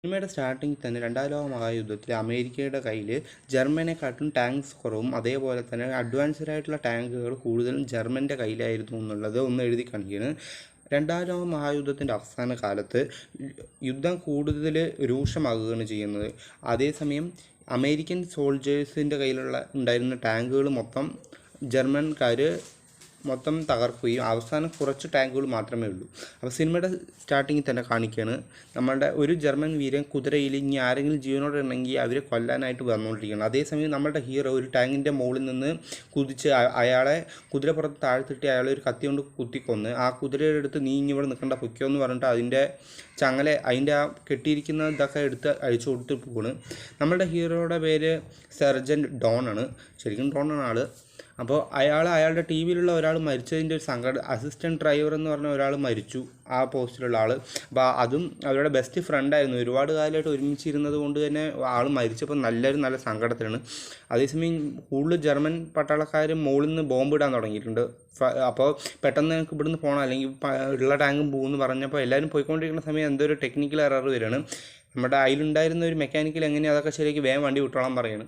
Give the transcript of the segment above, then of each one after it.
സിനിമയുടെ സ്റ്റാർട്ടിങ്ങിൽ തന്നെ രണ്ടാം ലോക മഹായുദ്ധത്തിൽ അമേരിക്കയുടെ കയ്യിൽ ജർമ്മനെക്കാട്ടും ടാങ്ക്സ് കുറവും അതേപോലെ തന്നെ അഡ്വാൻസ്ഡ് ആയിട്ടുള്ള ടാങ്കുകൾ കൂടുതലും ജർമ്മൻ്റെ കയ്യിലായിരുന്നു എന്നുള്ളത് ഒന്ന് എഴുതി കാണിക്കുകയാണ്. രണ്ടാം ലോക മഹായുദ്ധത്തിൻ്റെ അവസാന കാലത്ത് യുദ്ധം കൂടുതൽ രൂക്ഷമാകുകയാണ് ചെയ്യുന്നത്. അതേസമയം അമേരിക്കൻ സോൾജേഴ്സിൻ്റെ കയ്യിലുള്ള ഉണ്ടായിരുന്ന ടാങ്കുകൾ മൊത്തം ജർമ്മൻകാർ മൊത്തം തകർക്കുകയും അവസാനം കുറച്ച് ടാങ്കുകൾ മാത്രമേ ഉള്ളൂ. അപ്പോൾ സിനിമയുടെ സ്റ്റാർട്ടിങ്ങിൽ തന്നെ കാണിക്കുകയാണ് നമ്മളുടെ ഒരു ജർമ്മൻ വീരൻ കുതിരയിൽ ഇനി ആരെങ്കിലും ജീവനോടെ ഉണ്ടെങ്കിൽ അവരെ കൊല്ലാനായിട്ട് വന്നുകൊണ്ടിരിക്കുകയാണ്. അതേസമയം നമ്മളുടെ ഹീറോ ഒരു ടാങ്കിൻ്റെ മുകളിൽ നിന്ന് കുതിച്ച് അയാളെ കുതിരപ്പുറത്ത് താഴ്ത്തിട്ട് അയാളെ ഒരു കത്തി കൊണ്ട് കുത്തിക്കൊന്ന് ആ കുതിരയുടെ അടുത്ത് നീ ഇനി ഇവിടെ നിൽക്കേണ്ട പൊയ്ക്കോ എന്ന് പറഞ്ഞിട്ട് അതിൻ്റെ അതിൻ്റെ ആ കെട്ടിയിരിക്കുന്ന ഇതൊക്കെ എടുത്ത് അഴിച്ചു കൊടുത്ത് പോവാണ്. നമ്മളുടെ ഹീറോയുടെ പേര് സെർജൻറ്റ് ഡോൺ ആണ്. ശരിക്കും ഡോൺ ആണ് ആൾ. അപ്പോൾ അയാളുടെ ടീമിലുള്ള ഒരാൾ മരിച്ചതിൻ്റെ ഒരു സങ്കടം, അസിസ്റ്റൻറ്റ് ഡ്രൈവർ എന്ന് പറഞ്ഞ ഒരാൾ മരിച്ചു ആ പോസ്റ്റിലുള്ള ആൾ. അപ്പോൾ അതും അവരുടെ ബെസ്റ്റ് ഫ്രണ്ടായിരുന്നു. ഒരുപാട് കാലമായിട്ട് ഒരുമിച്ചിരുന്നത് കൊണ്ട് തന്നെ ആൾ മരിച്ചപ്പോൾ നല്ല സങ്കടത്തിലാണ്. അതേസമയം കൂടുതൽ ജർമ്മൻ പട്ടാളക്കാർ മുകളിൽ നിന്ന് ബോംബ് ഇടാൻ തുടങ്ങിയിട്ടുണ്ട്. അപ്പോൾ പെട്ടെന്ന് ഞങ്ങൾക്ക് ഇവിടുന്ന് പോകണം അല്ലെങ്കിൽ ഉള്ള ടാങ്കും പോകുമെന്ന് പറഞ്ഞപ്പോൾ എല്ലാവരും പോയിക്കൊണ്ടിരിക്കുന്ന സമയം എന്തോ ഒരു ടെക്നിക്കൽ എറർ വരികയാണ്. നമ്മുടെ അതിലുണ്ടായിരുന്ന ഒരു മെക്കാനിക്കൽ എങ്ങനെയാണ് അതൊക്കെ ശരിയാക്കി വേഗം വണ്ടി വിട്ടോളാൻ പറയുകയാണ്.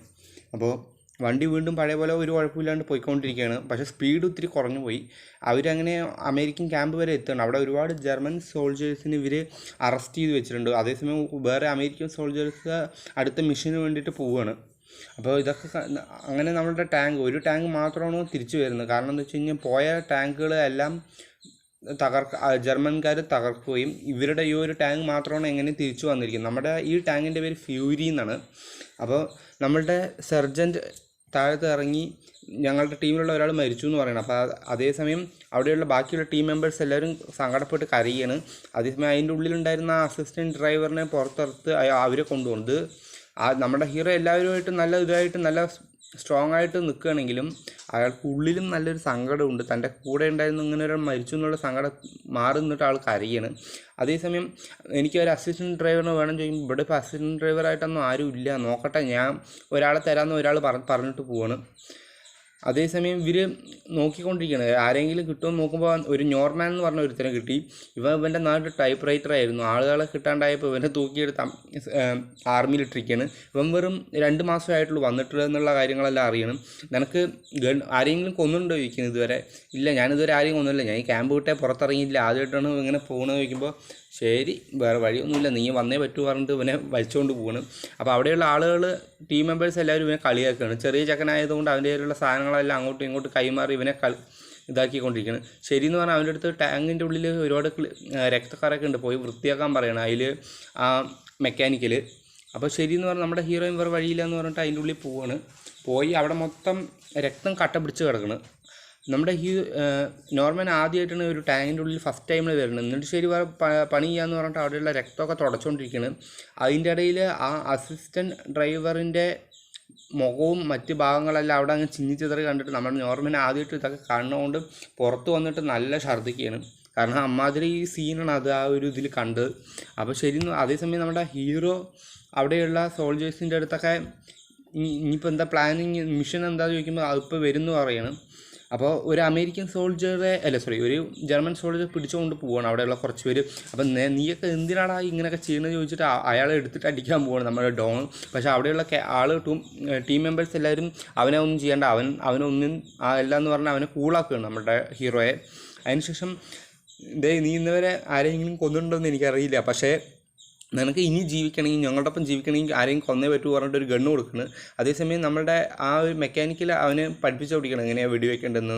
അപ്പോൾ വണ്ടി വീണ്ടും പഴയ പോലെ ഒരു കുഴപ്പമില്ലാണ്ട് പോയിക്കൊണ്ടിരിക്കുകയാണ്. പക്ഷേ സ്പീഡ് ഒത്തിരി കുറഞ്ഞു പോയി. അവരങ്ങനെ അമേരിക്കൻ ക്യാമ്പ് വരെ എത്തുകയാണ്. അവിടെ ഒരുപാട് ജർമ്മൻ സോൾജേഴ്സിന് ഇവർ അറസ്റ്റ് ചെയ്ത് വെച്ചിട്ടുണ്ട്. അതേസമയം വേറെ അമേരിക്കൻ സോൾജേഴ്സ് അടുത്ത മിഷന് വേണ്ടിയിട്ട് പോവുകയാണ്. അപ്പോൾ ഇതൊക്കെ അങ്ങനെ നമ്മളുടെ ഒരു ടാങ്ക് മാത്രമാണ് തിരിച്ചു വരുന്നത്. കാരണം എന്താ വെച്ച് കഴിഞ്ഞാൽ പോയ ടാങ്കുകളെല്ലാം ജർമ്മൻകാർ തകർക്കുകയും ഇവരുടെ ഈ ഒരു ടാങ്ക് മാത്രമാണ് എങ്ങനെ തിരിച്ചു വന്നിരിക്കുന്നത്. നമ്മുടെ ഈ ടാങ്കിൻ്റെ പേര് ഫ്യൂരി എന്നാണ്. അപ്പോൾ നമ്മളുടെ സെർജൻറ്റ് താഴത്ത് ഇറങ്ങി ഞങ്ങളുടെ ടീമിലുള്ള ഒരാൾ മരിച്ചു എന്ന് പറയണം. അപ്പോൾ അതേസമയം അവിടെയുള്ള ബാക്കിയുള്ള ടീം മെമ്പേഴ്സ് എല്ലാവരും സങ്കടപ്പെട്ട് കരയാണ്. അതേസമയം അതിൻ്റെ ഉള്ളിലുണ്ടായിരുന്ന അസിസ്റ്റൻറ്റ് ഡ്രൈവറിനെ പുറത്തെടുത്ത് അവരെ കൊണ്ടുപോകുന്നത് നമ്മുടെ ഹീറോ എല്ലാവരുമായിട്ട് നല്ല സ്ട്രോങ് ആയിട്ട് നിൽക്കുകയാണെങ്കിലും അയാൾക്ക് ഉള്ളിലും നല്ലൊരു സങ്കടമുണ്ട്. തൻ്റെ കൂടെ ഉണ്ടായിരുന്ന ഇങ്ങനെ ഒരാൾ മരിച്ചു എന്നുള്ള സങ്കടം മാറി നിന്നിട്ട് ആൾ കരയാണ്. അതേസമയം എനിക്കൊരു അസിസ്റ്റൻറ്റ് ഡ്രൈവറിനെ വേണം ചോദിക്കുമ്പോൾ ഇവിടെ ഇപ്പോൾ അസിസ്റ്റൻറ്റ് ഡ്രൈവറായിട്ടൊന്നും ആരും ഇല്ല, നോക്കട്ടെ ഞാൻ ഒരാളെ തരാമെന്ന് ഒരാൾ പറഞ്ഞിട്ട് പോവാണ്. അതേസമയം ഇവർ നോക്കിക്കൊണ്ടിരിക്കുകയാണ് ആരെങ്കിലും കിട്ടുമെന്ന് നോക്കുമ്പോൾ ഒരു നോർമാൻ എന്ന് പറഞ്ഞ ഒരുത്തനെ കിട്ടി. ഇവൻ്റെ നാട്ടിൽ ടൈപ്പ് റൈറ്റർ ആയിരുന്നു. ആളുകളെ കിട്ടാണ്ടായപ്പോൾ ഇവനെ തൂക്കിയെടുത്ത് ആർമിയിലിട്ടിരിക്കുകയാണ്. ഇവൻ വെറും 2 മാസമായിട്ടുള്ളൂ വന്നിട്ടുള്ള എന്നുള്ള കാര്യങ്ങളെല്ലാം അറിയണം. നിനക്ക് ആരെങ്കിലും കൊന്നുണ്ടോ ചോദിക്കുന്നത് ഇതുവരെ? ഇല്ല, ഞാനിതുവരെ ആരെയും കൊന്നില്ല, ഞാൻ ഈ ക്യാമ്പ് വിട്ടേ പുറത്തിറങ്ങിയില്ല, ആദ്യമായിട്ടാണ് ഇങ്ങനെ പോകണമെന്ന് ചോദിക്കുമ്പോൾ ശരി വേറെ വഴിയൊന്നുമില്ല, നീ വന്നേ പറ്റൂ പറഞ്ഞിട്ട് ഇവനെ വലിച്ചുകൊണ്ട് പോവാണ്. അപ്പോൾ അവിടെയുള്ള ആളുകൾ ടീം മെമ്പേഴ്സ് എല്ലാവരും ഇവനെ കളിയാക്കുകയാണ്. ചെറിയ ചക്കനായതുകൊണ്ട് അവൻ്റെ കയ്യിലുള്ള സാധനങ്ങളെല്ലാം അങ്ങോട്ടും ഇങ്ങോട്ടും കൈമാറി ഇവനെ ഇതാക്കിക്കൊണ്ടിരിക്കുകയാണ്. ശരിയെന്ന് പറഞ്ഞാൽ അവൻ്റെ അടുത്ത് ടാങ്കിൻ്റെ ഉള്ളിൽ ഒരുപാട് രക്തക്കാരൊക്കെ ഉണ്ട്, പോയി വൃത്തിയാക്കാൻ പറയണം അതിൽ ആ മെക്കാനിക്കൽ. അപ്പോൾ ശരിയെന്ന് പറഞ്ഞാൽ നമ്മുടെ ഹീറോയിൻ വേറെ വഴിയില്ല എന്ന് പറഞ്ഞിട്ട് അതിൻ്റെ ഉള്ളിൽ പോയി അവിടെ മൊത്തം രക്തം കട്ട പിടിച്ച് കിടക്കണം. നമ്മുടെ നോർമൻ ആദ്യമായിട്ടാണ് ഒരു ടാങ്കിൻ്റെ ഉള്ളിൽ ഫസ്റ്റ് ടൈമിൽ വരുന്നത്. എന്നിട്ട് ശരി വേറെ പണി ചെയ്യാന്ന് പറഞ്ഞിട്ട് അവിടെയുള്ള രക്തമൊക്കെ തുടച്ചുകൊണ്ടിരിക്കുകയാണ്. അതിൻ്റെ ഇടയിൽ ആ അസിസ്റ്റൻറ്റ് ഡ്രൈവറിൻ്റെ മുഖവും മറ്റ് ഭാഗങ്ങളെല്ലാം അവിടെ അങ്ങ് ചിന്നിച്ചിതറി കണ്ടിട്ട് നമ്മുടെ നോർമൻ ആദ്യമായിട്ട് ഇതൊക്കെ കാണുന്നതുകൊണ്ട് പുറത്ത് വന്നിട്ട് നല്ല ഛർദ്ദിക്കുകയാണ്. കാരണം അമ്മാതിരി ഈ സീനാണ് അത് ആ ഒരു ഇതിൽ കണ്ടത്. അപ്പോൾ ശരി, അതേസമയം നമ്മുടെ ഹീറോ അവിടെയുള്ള സോൾജേഴ്സിൻ്റെ അടുത്തൊക്കെ ഇനിയിപ്പോൾ എന്താ പ്ലാനിങ് മിഷൻ എന്താ ചോദിക്കുമ്പോൾ അതിപ്പോൾ വരുന്നു പറയാണ്. അപ്പോൾ ഒരു അമേരിക്കൻ ഒരു ജർമ്മൻ സോൾജർ പിടിച്ചുകൊണ്ട് പോവുകയാണ് അവിടെയുള്ള കുറച്ച് പേര്. അപ്പം നീയൊക്കെ എന്തിനാടാ ഇങ്ങനെയൊക്കെ ചെയ്യണമെന്ന് ചോദിച്ചിട്ട് അയാളെ എടുത്തിട്ട് അടിക്കാൻ പോവുകയാണ് നമ്മുടെ ഡോൺ. പക്ഷേ അവിടെയുള്ള ടീം മെമ്പേഴ്സ് എല്ലാവരും അവനെ ഒന്നും ചെയ്യേണ്ട, അവനൊന്നും എല്ലാം എന്ന് പറഞ്ഞാൽ അവനെ കൂളാക്കുകയാണ് നമ്മുടെ ഹീറോയെ. അതിനുശേഷം നീ ഇന്നുവരെ ആരെങ്കിലും കൊന്നിട്ടുണ്ടോയെന്ന് എനിക്കറിയില്ല, പക്ഷേ നിനക്ക് ഇനി ജീവിക്കണമെങ്കിൽ ഞങ്ങളുടെ ഒപ്പം ജീവിക്കണമെങ്കിൽ ആരെയും കൊന്നേ പറ്റൂ പറഞ്ഞിട്ട് ഒരു ഗണ്ണ് കൊടുക്കുന്നത്. അതേസമയം നമ്മളുടെ ആ ഒരു മെക്കാനിക്കൽ അവന് പഠിപ്പിച്ചു കൊടുക്കണം എങ്ങനെയാണ് വെടിവെക്കേണ്ടതെന്ന്.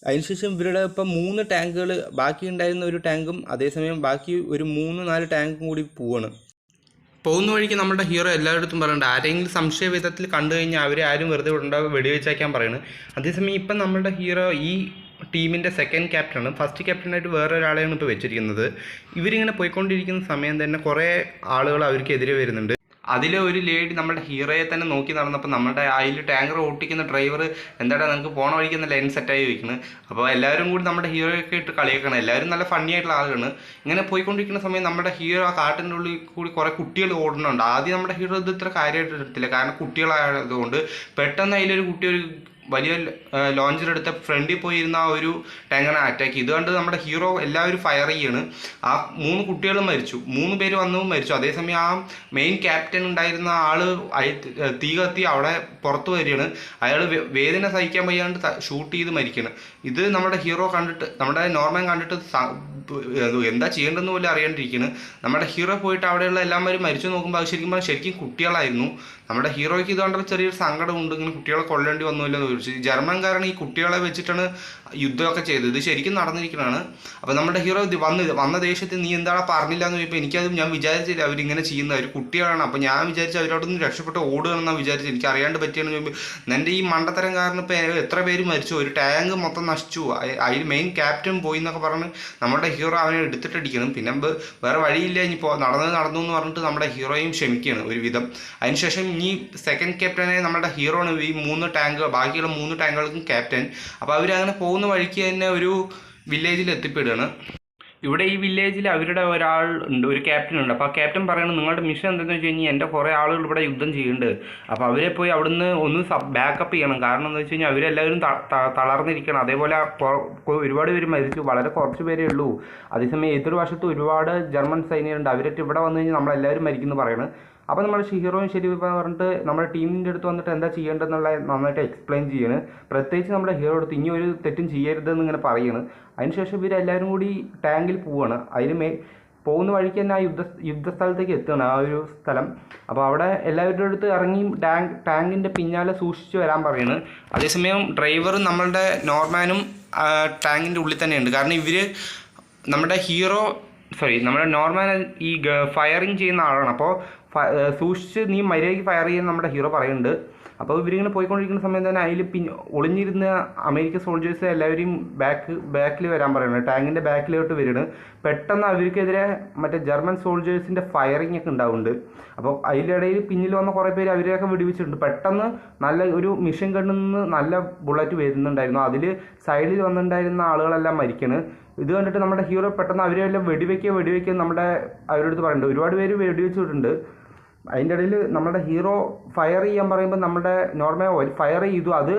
അതിനുശേഷം ഇവരുടെ ഇപ്പം 3 ടാങ്കുകൾ ബാക്കി ഉണ്ടായിരുന്ന ഒരു ടാങ്കും അതേസമയം ബാക്കി ഒരു 3-4 ടാങ്കും കൂടി പോകുന്ന വഴിക്ക് നമ്മുടെ ഹീറോ എല്ലായിടത്തും പറയുന്നുണ്ട് ആരെങ്കിലും സംശയ വിധത്തിൽ കണ്ടു കഴിഞ്ഞാൽ അവരെ ആരും വെറുതെ വെടിവെച്ചേക്കാൻ പറയുന്നത്. അതേസമയം ഇപ്പം നമ്മുടെ ഹീറോ ഈ ടീമിൻ്റെ സെക്കൻഡ് ക്യാപ്റ്റനാണ്. ഫസ്റ്റ് ക്യാപ്റ്റനായിട്ട് വേറെ ഒരാളെയാണ് ഇപ്പോൾ വെച്ചിരിക്കുന്നത്. ഇവരിങ്ങനെ പോയിക്കൊണ്ടിരിക്കുന്ന സമയം തന്നെ കുറേ ആളുകൾ അവർക്കെതിരെ വരുന്നുണ്ട്. അതിലെ ഒരു ലേഡി നമ്മുടെ ഹീറോയെ തന്നെ നോക്കി നടന്നപ്പോൾ നമ്മുടെ അതിൽ ടാങ്കർ ഓട്ടിക്കുന്ന ഡ്രൈവർ എന്താടാ നമുക്ക് പോണ വഴിക്കുന്ന ലൈൻ സെറ്റായി വയ്ക്കുന്നത്. അപ്പോൾ എല്ലാവരും കൂടി നമ്മുടെ ഹീറോയൊക്കെ ഇട്ട് കളിയാക്കണം. എല്ലാവരും നല്ല ഫണ്ണി ആയിട്ടുള്ള ആളുകളാണ്. ഇങ്ങനെ പോയിക്കൊണ്ടിരിക്കുന്ന സമയം നമ്മുടെ ഹീറോ ആ കാട്ടിൻ്റെ ഉള്ളിൽ കൂടി കുറേ കുട്ടികൾ ഓടുന്നുണ്ട്. ആദ്യം നമ്മുടെ ഹീറോ ഇത് ഇത്ര കാര്യമായിട്ട് എടുത്തില്ല, കാരണം കുട്ടികളായതുകൊണ്ട്. പെട്ടെന്ന് അതിലൊരു കുട്ടി ഒരു വലിയ ലോഞ്ചർ എടുത്ത ഫ്രണ്ടിൽ പോയിരുന്ന ആ ഒരു ടാങ്കാണ് അറ്റാക്ക് ചെയ്ത്. ഇതുകൊണ്ട് നമ്മുടെ ഹീറോ എല്ലാവരും ഫയർ ചെയ്യാണ്. ആ 3 കുട്ടികളും മരിച്ചു, 3 പേര് വന്നു മരിച്ചു. അതേസമയം ആ മെയിൻ ക്യാപ്റ്റൻ ഉണ്ടായിരുന്ന ആള് തീ കത്തി അവിടെ പുറത്തു വരികയാണ്. അയാൾ വേദന സഹിക്കാൻ വയ്യാണ്ട് ഷൂട്ട് ചെയ്ത് മരിക്കുകയാണ്. ഇത് നമ്മുടെ ഹീറോ കണ്ടിട്ട്, നമ്മുടെ നോർമാൻ കണ്ടിട്ട് എന്താ ചെയ്യേണ്ടതെന്ന് പോലും അറിയാണ്ടിരിക്കുകയാണ്. നമ്മുടെ ഹീറോ പോയിട്ട് അവിടെയുള്ള എല്ലാവരും മരിച്ചു നോക്കുമ്പോൾ അത് ശരിക്കും കുട്ടികളായിരുന്നു. നമ്മുടെ ഹീറോയ്ക്ക് ഇതുകൊണ്ടൊരു ചെറിയൊരു സങ്കടമുണ്ട്, ഇങ്ങനെ കുട്ടികളെ കൊല്ലേണ്ടി വന്നില്ല എന്ന് ചോദിച്ചു. ജർമ്മൻകാരാണ് ഈ കുട്ടികളെ വെച്ചിട്ടാണ് യുദ്ധമൊക്കെ ചെയ്തത്. ഇത് ശരിക്കും നടന്നിരിക്കുന്നതാണ്. അപ്പോൾ നമ്മുടെ ഹീറോ വന്ന ദേഷ്യത്തിൽ നീ എന്താണ് പറഞ്ഞില്ല എന്ന് ചോദിച്ചപ്പോൾ എനിക്കത് ഞാൻ വിചാരിച്ചില്ല അവരിങ്ങനെ ചെയ്യുന്ന ഒരു കുട്ടികളാണ്. അപ്പോൾ ഞാൻ വിചാരിച്ചു അവരോട് നിന്ന് രക്ഷപ്പെട്ട് ഓടുകയാണെന്നാണ് വിചാരിച്ചത്. എനിക്ക് അറിയാണ്ട് പറ്റിയെന്ന് ചോദിക്കുമ്പോൾ എൻ്റെ ഈ മണ്ടത്തരം കാരണം ഇപ്പോൾ എത്ര പേര് മരിച്ചു, ഒരു ടാങ്ക് മൊത്തം നശിച്ചു, അതിൽ മെയിൻ ക്യാപ്റ്റൻ പോയി എന്നൊക്കെ പറഞ്ഞ് നമ്മുടെ ഹീറോ അവനെ എടുത്തിട്ടടിക്കണം. പിന്നെ വേറെ വഴിയില്ല, ഇനിയിപ്പോൾ നടന്നു എന്ന് പറഞ്ഞിട്ട് നമ്മുടെ ഹീറോയും ക്ഷമിക്കുകയാണ് ഒരുവിധം. അതിനുശേഷം ഇനി സെക്കൻഡ് ക്യാപ്റ്റനെ നമ്മുടെ ഹീറോ ആണ് ഈ 3 ടാങ്ക്, ബാക്കിയുള്ള 3 ടാങ്കുകൾക്കും ക്യാപ്റ്റൻ. അപ്പോൾ അവരങ്ങനെ പോകുന്ന വഴിക്ക് തന്നെ ഒരു വില്ലേജിൽ എത്തിപ്പെടുകയാണ്. ഇവിടെ ഈ വില്ലേജിൽ അവരുടെ ഒരാൾ ഉണ്ട്, ഒരു ക്യാപ്റ്റൻ ഉണ്ട്. അപ്പോൾ ആ ക്യാപ്റ്റൻ പറയുന്നത് നിങ്ങളുടെ മിഷൻ എന്താണെന്ന് വെച്ച് കഴിഞ്ഞാൽ എൻ്റെ കുറേ ആളുകൾ ഇവിടെ യുദ്ധം ചെയ്യുന്നുണ്ട്, അപ്പോൾ അവരെ പോയി അവിടുന്ന് ഒന്ന് ബാക്കപ്പ് ചെയ്യണം. കാരണം എന്താ വെച്ച് കഴിഞ്ഞാൽ അവരെല്ലാവരും തളർന്നിരിക്കണം. അതേപോലെ ഒരുപാട് പേര് മരിച്ചു, വളരെ കുറച്ച് പേരേ ഉള്ളൂ. അതേസമയം എതിർ വശത്ത് ഒരുപാട് ജർമ്മൻ സൈനികരുണ്ട്, അവരൊക്കെ ഇവിടെ വന്നു കഴിഞ്ഞാൽ നമ്മളെല്ലാവരും മരിക്കുന്നു പറയുന്നത്. അപ്പോൾ നമ്മുടെ ഹീറോയും ശരി പറഞ്ഞിട്ട് നമ്മുടെ ടീമിൻ്റെ അടുത്ത് വന്നിട്ട് എന്താ ചെയ്യേണ്ടതെന്നുള്ള നന്നായിട്ട് എക്സ്പ്ലെയിൻ ചെയ്യാണ്. പ്രത്യേകിച്ച് നമ്മുടെ ഹീറോ അടുത്ത് ഇനി ഒരു തെറ്റും ചെയ്യരുതെന്ന് ഇങ്ങനെ പറയുകയാണ്. അതിനുശേഷം ഇവരെല്ലാവരും കൂടി ടാങ്കിൽ പോവുകയാണ്. അതിന് പോകുന്ന വഴിക്ക് തന്നെ ആ യുദ്ധസ്ഥലത്തേക്ക് എത്തുകയാണ്, ആ ഒരു സ്ഥലം. അപ്പോൾ അവിടെ എല്ലാവരുടെ അടുത്ത് ഇറങ്ങി ടാങ്കിൻ്റെ പിന്നാലെ സൂക്ഷിച്ച് വരാൻ പറയുന്നത്. അതേസമയം ഡ്രൈവറും നമ്മളുടെ നോർമാനും ടാങ്കിൻ്റെ ഉള്ളിൽ തന്നെയുണ്ട്. കാരണം നമ്മുടെ നോർമാൻ ഈ ഫയറിങ് ചെയ്യുന്ന ആളാണ്. അപ്പോൾ സൂക്ഷിച്ച് നീ മര്യാദയ്ക്ക് ഫയർ ചെയ്യാൻ നമ്മുടെ ഹീറോ പറയുന്നുണ്ട്. അപ്പോൾ ഇവരിങ്ങനെ പോയിക്കൊണ്ടിരിക്കുന്ന സമയത്ത് തന്നെ അതിൽ ഒളിഞ്ഞിരുന്ന അമേരിക്കൻ സോൾജേഴ്സ് എല്ലാവരെയും ബാക്കിൽ വരാൻ പറയുന്നത്, ടാങ്കിൻ്റെ ബാക്കിലോട്ട് വരുന്നത്. പെട്ടെന്ന് അവർക്കെതിരെ മറ്റേ ജർമ്മൻ സോൾജേഴ്സിൻ്റെ ഫയറിംഗ് ഒക്കെ ഉണ്ടാവുന്നുണ്ട്. അപ്പോൾ അതിലിടയിൽ പിന്നിൽ വന്ന കുറേ പേര് അവരെയൊക്കെ വെടിവെച്ചിട്ടുണ്ട്. പെട്ടെന്ന് നല്ല ഒരു മിഷൻ ഗണ്ണിൽ നിന്ന് നല്ല ബുള്ളറ്റ് വരുന്നുണ്ടായിരുന്നു. അതിൽ സൈഡിൽ വന്നിട്ടുണ്ടായിരുന്ന ആളുകളെല്ലാം മരിക്കണ്. ഇത് കണ്ടിട്ട് നമ്മുടെ ഹീറോ പെട്ടെന്ന് അവരെല്ലാം വെടിവെക്കുക നമ്മുടെ അവരുടെ അടുത്ത് പറയുന്നുണ്ട്. ഒരുപാട് പേര് വെടിവെച്ചിട്ടുണ്ട്. അതിൻ്റെ ഇടയിൽ നമ്മുടെ ഹീറോ ഫയർ ചെയ്യാൻ പറയുമ്പോൾ നമ്മുടെ നോർമൽ ഫയർ ചെയ്തു, അത്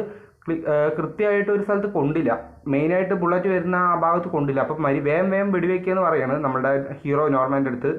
കൃത്യമായിട്ട് ഒരു സ്ഥലത്ത് കൊണ്ടില്ല, മെയിനായിട്ട് ബുള്ളറ്റ് വരുന്ന ആ ഭാഗത്ത് കൊണ്ടില്ല. അപ്പോൾ വേഗം വെടിവെക്കുക എന്ന് പറയുകയാണ് നമ്മുടെ ഹീറോ നോർമാൻ്റെ അടുത്ത്.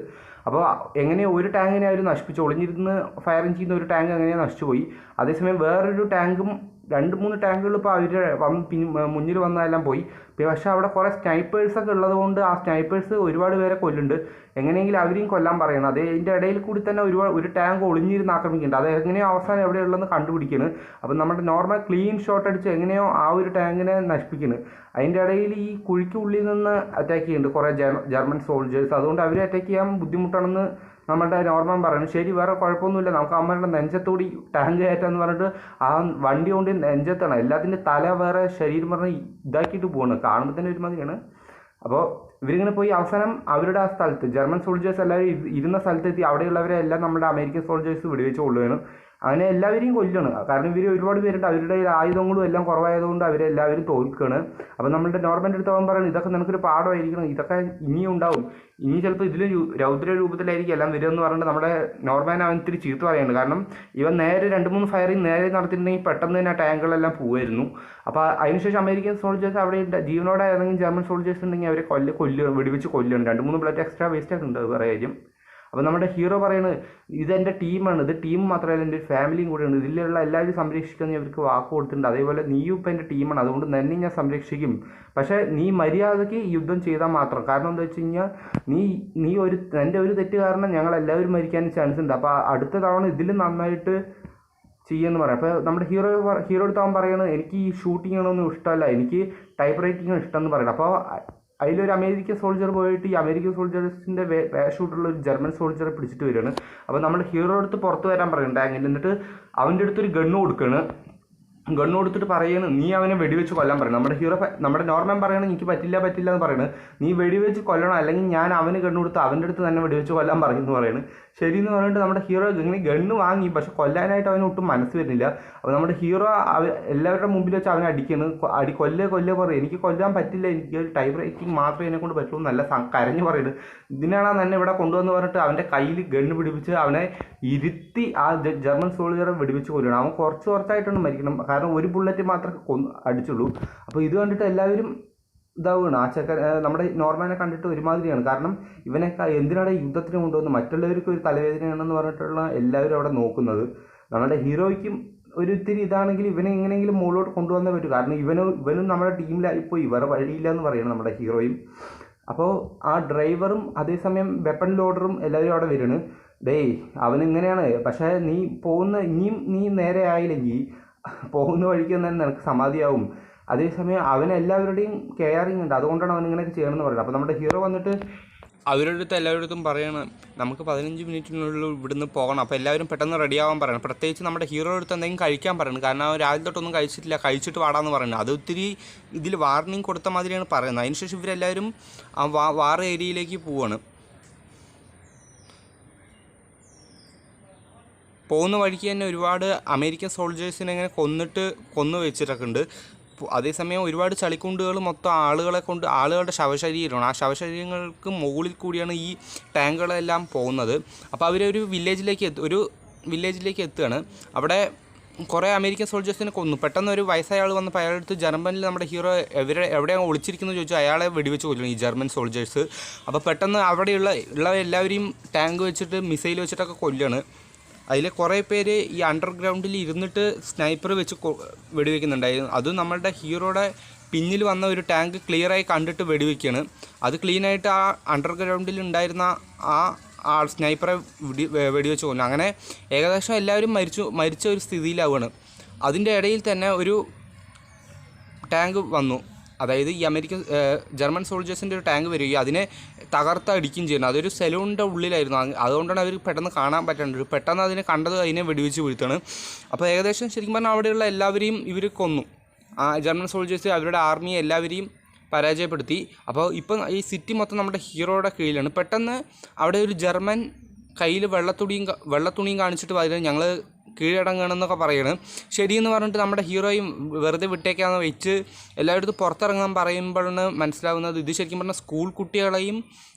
അപ്പോൾ എങ്ങനെയോ ഒരു ടാങ്കിനെ അവർ നശിപ്പിച്ചു, ഒളിഞ്ഞിരുന്ന് ഫയറിങ് ചെയ്യുന്ന ഒരു ടാങ്ക് എങ്ങനെയാണ് നശിച്ചുപോയി. അതേസമയം വേറൊരു ടാങ്കും 2-3 ടാങ്കുകൾ ഇപ്പോൾ അവർ മുന്നിൽ വന്നതെല്ലാം പോയി. പക്ഷേ അവിടെ കുറേ സ്നൈപ്പേഴ്സൊക്കെ ഉള്ളത് കൊണ്ട് ആ സ്നൈപ്പേഴ്സ് ഒരുപാട് പേരെ കൊല്ലുന്നുണ്ട്. എങ്ങനെയെങ്കിലും അവരെയും കൊല്ലാൻ പറയണം. അതിൻ്റെ ഇടയിൽ കൂടി തന്നെ ഒരു ടാങ്ക് ഒളിഞ്ഞിരുന്ന് ആക്രമിക്കുന്നുണ്ട്. അത് എങ്ങനെയോ അവസാനം എവിടെയുള്ളതെന്ന് കണ്ടുപിടിക്കുന്നത്. അപ്പം നമ്മുടെ നോർമൽ ക്ലീൻ ഷോട്ട് അടിച്ച് എങ്ങനെയോ ആ ഒരു ടാങ്കിനെ നശിപ്പിക്കുന്നത്. അതിൻ്റെ ഇടയിൽ ഈ കുഴിക്കുള്ളിൽ നിന്ന് അറ്റാക്ക് ചെയ്യുന്നുണ്ട് കുറേ ജർമ്മൻ സോൾജേഴ്സ്. അതുകൊണ്ട് അവരെ അറ്റാക്ക് ചെയ്യാൻ ബുദ്ധിമുട്ടാണെന്ന് നമ്മുടെ നോർമാൻ പറയുന്നത്. ശരി, വേറെ കുഴപ്പമൊന്നുമില്ല, നമുക്ക് അമ്മയുടെ നെഞ്ചത്തോടി ടാങ്ക് കയറ്റാന്ന് പറഞ്ഞിട്ട് ആ വണ്ടി കൊണ്ട് നെഞ്ചത്താണ്. എല്ലാത്തിൻ്റെ തല വേറെ ശരീരം പറഞ്ഞ് ഇതാക്കിയിട്ട് പോകണം. കാണുമ്പോൾ തന്നെ ഒരുമാതിരിയാണ്. അപ്പോൾ ഇവരിങ്ങനെ പോയി അവസാനം അവരുടെ ആ സ്ഥലത്ത് ജർമ്മൻ സോൾജേഴ്സ് എല്ലാവരും ഇരുന്ന സ്ഥലത്തെത്തി. അവിടെയുള്ളവരെ എല്ലാം നമ്മുടെ അമേരിക്കൻ സോൾജേഴ്സ് വെടിവെച്ച് കൊള്ളുകയാണ്. അങ്ങനെ എല്ലാവരെയും കൊല്ലുകയാണ്. കാരണം ഇവർ ഒരുപാട് പേരുണ്ട്, അവരുടെ ആയുധങ്ങളും എല്ലാം കുറവായതുകൊണ്ട് അവരെല്ലാവരും തോൽക്കുകയാണ്. അപ്പോൾ നമ്മുടെ നോർമൻ്റെ അടുത്ത് അവൻ പറയുന്നത് ഇതൊക്കെ നിനക്കൊരു പാഠമായിരിക്കണം, ഇതൊക്കെ ഇനിയും ഉണ്ടാവും, ഇനി ചിലപ്പോൾ ഇതിൽ രൗദ്ര രൂപത്തിലായിരിക്കും എല്ലാം വരിക എന്ന് പറഞ്ഞിട്ട് നമ്മുടെ നോർമാൻ അവൻ ഇത്തിരി ചീത്ത പറയുന്നുണ്ട്. കാരണം ഇവൻ നേരെ 2-3 ഫയറിങ് നേരെ നടത്തിയിട്ടുണ്ടെങ്കിൽ പെട്ടെന്ന് തന്നെ ആ ടാങ്കുകളെല്ലാം പോവുമായിരുന്നു. അപ്പോൾ അതിനുശേഷം അമേരിക്കൻ സോൾജേഴ്സ് അവിടെ ജീവനോടെ ഏതെങ്കിലും ജർമ്മൻ സോൾജേഴ്സ് ഉണ്ടെങ്കിൽ അവരെ വെടിവെച്ച് കൊല്ലുകയാണ്. 2-3 ബ്ലഡ് എക്സ്ട്രാ വേസ്റ്റ് ഒക്കെ ഉണ്ട്, വേറെ കാര്യം. അപ്പോൾ നമ്മുടെ ഹീറോ പറയുന്നത് ഇതെൻ്റെ ടീമാണ്, ഇത് ടീം മാത്രമല്ല എൻ്റെ ഫാമിലിയും കൂടെയാണ്, ഇതിലുള്ള എല്ലാവരും സംരക്ഷിക്കാൻ അവർക്ക് വാക്ക് കൊടുത്തിട്ടുണ്ട്. അതേപോലെ നീയും ഇപ്പം എൻ്റെ ടീമാണ്, അതുകൊണ്ട് തന്നെ ഞാൻ സംരക്ഷിക്കും. പക്ഷേ നീ മര്യാദയ്ക്ക് യുദ്ധം ചെയ്താൽ മാത്രം. കാരണം എന്താ വെച്ച് കഴിഞ്ഞാൽ എൻ്റെ ഒരു തെറ്റ് കാരണം ഞങ്ങളെല്ലാവരും മരിക്കാൻ ചാൻസ് ഉണ്ട്. അപ്പോൾ അടുത്ത തവണ ഇതിൽ നന്നായിട്ട് ചെയ്യുമെന്ന് പറയാം. അപ്പോൾ നമ്മുടെ ഹീറോ എടുത്താൽ പറയുന്നത് എനിക്ക് ഈ ഷൂട്ടിംഗ് ആണൊന്നും ഇഷ്ടമല്ല, എനിക്ക് ടൈപ്പ് റൈറ്റിംഗ് ഇഷ്ടം എന്ന് പറയണം. അപ്പോൾ അതിലൊരു അമേരിക്കൻ സോൾജർ പോയിട്ട് ഈ അമേരിക്കൻ സോൾജേഴ്സിൻ്റെ ഷൂട്ടുള്ള ഒരു ജർമ്മൻ സോൾജറെ പിടിച്ചിട്ട് വരികയാണ്. അപ്പോൾ നമ്മുടെ ഹീറോ അടുത്ത് പുറത്ത് വരാൻ പറയുന്നുണ്ട് ടാങ്കിൽ. എന്നിട്ട് അവൻ്റെ അടുത്തൊരു ഗണ്ണ് കൊടുക്കുകയാണ്. ഗണ്ണ് കൊടുത്തിട്ട് പറയുന്നത് നീ അവനെ വെടിവെച്ച് കൊല്ലാൻ പറയണം. നമ്മുടെ നോർമാൻ പറയണം എനിക്ക് പറ്റില്ല എന്ന് പറയുന്നത്. നീ വെടിവെച്ച് കൊല്ലണം, അല്ലെങ്കിൽ ഞാൻ അവന് ഗണ്ണ് കൊടുത്ത് അവൻ്റെ അടുത്ത് തന്നെ വെടിവെച്ച് കൊല്ലാൻ പറയുമെന്ന് പറയുന്നത്. ശരി എന്ന് പറഞ്ഞിട്ട് നമ്മുടെ ഹീറോ ഇങ്ങനെ ഗണ്ണ് വാങ്ങി, പക്ഷെ കൊല്ലാനായിട്ട് അവന് ഒട്ടും മനസ്സ് വരുന്നില്ല. അപ്പോൾ നമ്മുടെ ഹീറോ എല്ലാവരുടെ മുമ്പിൽ വെച്ച് അവനെ അടിക്കുന്നു. കൊല്ലേ പറയും എനിക്ക് കൊല്ലാൻ പറ്റില്ല, എനിക്ക് ടൈപ്പ് റൈറ്റിംഗ് മാത്രമേ എന്നെ കൊണ്ട് പറ്റുള്ളൂ, നല്ല കരഞ്ഞു പറയുന്നത്. ഇതിനാണ് തന്നെ ഇവിടെ കൊണ്ടുവന്ന് പറഞ്ഞിട്ട് അവൻ്റെ കയ്യിൽ ഗണ്ണ് പിടിപ്പിച്ച് അവനെ ഇരുത്തി ആ ജർമ്മൻ സോൾജറെ വെടിവെച്ച് കൊല്ലണം. അവൻ കുറച്ചായിട്ടാണ് മരിക്കണം. കാരണം കാരണം ഒരു ബുള്ളറ്റ് മാത്രമേ അടിച്ചുള്ളൂ. അപ്പോൾ ഇത് കണ്ടിട്ട് എല്ലാവരും ഇതാവുകയാണ്. ആ നമ്മുടെ നോർമാനെ കണ്ടിട്ട് ഒരുമാതിരിയാണ്. കാരണം ഇവനെ എന്തിനാണ് യുദ്ധത്തിന് കൊണ്ടുവന്ന് മറ്റുള്ളവർക്ക് ഒരു തലവേദനയാണെന്ന് പറഞ്ഞിട്ടുള്ള എല്ലാവരും അവിടെ നോക്കുന്നത്. നമ്മുടെ ഹീറോയ്ക്കും ഒരു ഇത്തിരി ഇതാണെങ്കിൽ ഇവനെ എങ്ങനെയെങ്കിലും മുകളിലോട്ട് കൊണ്ടുവന്നേ പറ്റൂ. കാരണം ഇവനും നമ്മുടെ ടീമിലായിപ്പോയി, വേറെ വഴിയില്ല എന്ന് പറയുന്നത് നമ്മുടെ ഹീറോയും. അപ്പോൾ ആ ഡ്രൈവറും അതേസമയം വെപ്പൺ ലോഡറും എല്ലാവരും അവിടെ വരുന്നു. ഡേയ് അവനിങ്ങനെയാണ്, പക്ഷേ ഇനിയും നീ നേരെ ആയില്ലെങ്കിൽ പോകുന്ന വഴിക്ക് തന്നെ നിനക്ക് സമാധിയാവും. അതേസമയം അവനെല്ലാവരുടെയും കെയറിങ് ഉണ്ട്, അതുകൊണ്ടാണ് അവനിങ്ങനെയൊക്കെ ചെയ്യണമെന്ന് പറയുന്നത്. അപ്പോൾ നമ്മുടെ ഹീറോ വന്നിട്ട് അവരുടെ അടുത്ത് എല്ലാവരുടെ പറയണം നമുക്ക് 15 മിനിറ്റിനുള്ളിൽ ഇവിടുന്ന് പോകണം. അപ്പോൾ എല്ലാവരും പെട്ടെന്ന് റെഡിയാവാൻ പറയണം. പ്രത്യേകിച്ച് നമ്മുടെ ഹീറോയുടെ അടുത്ത് എന്തെങ്കിലും കഴിക്കാൻ പറയണം. കാരണം അവൻ രാവിലെ തൊട്ടൊന്നും കഴിച്ചിട്ടില്ല, കഴിച്ചിട്ട് വാടാന്ന് പറയുന്നത്. അത് ഒത്തിരി ഇതിൽ വാർണിംഗ് കൊടുത്ത മാതിരിയാണ് പറയുന്നത്. അതിനുശേഷം ഇവരെല്ലാവരും ആ വാർ ഏരിയയിലേക്ക് പോവാണ്. പോകുന്ന വഴിക്ക് തന്നെ ഒരുപാട് അമേരിക്കൻ സോൾജേഴ്സിനെ ഇങ്ങനെ കൊന്നു വെച്ചിട്ടൊക്കെ ഉണ്ട്. അതേസമയം ഒരുപാട് ചളിക്കുണ്ടുകൾ മൊത്തം ആളുകളുടെ ശവശരീരമാണ്. ആ ശവശരീരങ്ങൾക്ക് മുകളിൽ കൂടിയാണ് ഈ ടാങ്കുകളെല്ലാം പോകുന്നത്. അപ്പോൾ അവരൊരു വില്ലേജിലേക്ക് എത്തുകയാണ്. അവിടെ കുറേ അമേരിക്കൻ സോൾജേഴ്സിനെ കൊന്നു. പെട്ടെന്ന് ഒരു വയസ്സായ ആൾ വന്നപ്പോൾ അയാളുടെ അടുത്ത് ജർമ്മനിൽ നമ്മുടെ ഹീറോ എവിടെയാണ് ഒളിച്ചിരിക്കുന്നത് ചോദിച്ചു. അയാളെ വെടിവെച്ച് കൊല്ലുന്നു ഈ ജർമ്മൻ സോൾജേഴ്സ്. അപ്പോൾ പെട്ടെന്ന് അവിടെയുള്ള എല്ലാവരെയും ടാങ്ക് വെച്ചിട്ട് മിസൈൽ വെച്ചിട്ടൊക്കെ കൊല്ലുകയാണ്. അതിൽ കുറേ പേര് ഈ അണ്ടർഗ്രൗണ്ടിൽ ഇരുന്നിട്ട് സ്നൈപ്പർ വെച്ച് വെടിവെക്കുന്നുണ്ടായിരുന്നു. അതും നമ്മളുടെ ഹീറോയുടെ പിന്നിൽ വന്ന ഒരു ടാങ്ക് ക്ലിയറായി കണ്ടിട്ട് വെടിവെക്കുകയാണ്. അത് ക്ലീനായിട്ട് ആ അണ്ടർഗ്രൗണ്ടിൽ ഉണ്ടായിരുന്ന ആ സ്നൈപ്പറെ വെടിവെച്ച് കൊല്ലും. അങ്ങനെ ഏകദേശം എല്ലാവരും മരിച്ച ഒരു സ്ഥിതിയിലാവുകയാണ്. അതിൻ്റെ ഇടയിൽ തന്നെ ഒരു ടാങ്ക് വന്നു. അതായത് ഈ ജർമ്മൻ സോൾജേഴ്സിൻ്റെ ഒരു ടാങ്ക് വരികയും അതിനെ തകർത്തടിക്കുകയും ചെയ്യുന്നു. അതൊരു സെലൂണിൻ്റെ ഉള്ളിലായിരുന്നു. അതുകൊണ്ടാണ് അവർ പെട്ടെന്ന് കാണാൻ പറ്റാണ്ട്. പെട്ടെന്ന് അതിനെ കണ്ടത് അതിനെ വെടിവെച്ച് വീഴ്ത്താണ്. അപ്പോൾ ഏകദേശം ശരിക്കും പറഞ്ഞാൽ അവിടെയുള്ള എല്ലാവരെയും ഇവർ കൊന്നു. ആ ജർമ്മൻ സോൾജേഴ്സ് അവരുടെ ആർമിയെ എല്ലാവരെയും പരാജയപ്പെടുത്തി. അപ്പോൾ ഇപ്പം ഈ സിറ്റി മൊത്തം നമ്മുടെ ഹീറോയുടെ കീഴിലാണ്. പെട്ടെന്ന് അവിടെ ഒരു ജർമ്മൻ കയ്യിൽ വെള്ളത്തുണിയും കാണിച്ചിട്ട് പറയുന്നത് ഞങ്ങൾ കീഴടങ്ങണമെന്നൊക്കെ പറയണം. ശരിയെന്ന് പറഞ്ഞിട്ട് നമ്മുടെ ഹീറോയും വെറുതെ വിട്ടേക്കാന്ന് വെച്ച് എല്ലായിടത്തും പുറത്തിറങ്ങാൻ പറയുമ്പോഴാണ് മനസ്സിലാവുന്നത് ഇത് ശരിക്കും പറഞ്ഞാൽ സ്കൂൾ കുട്ടികളെയും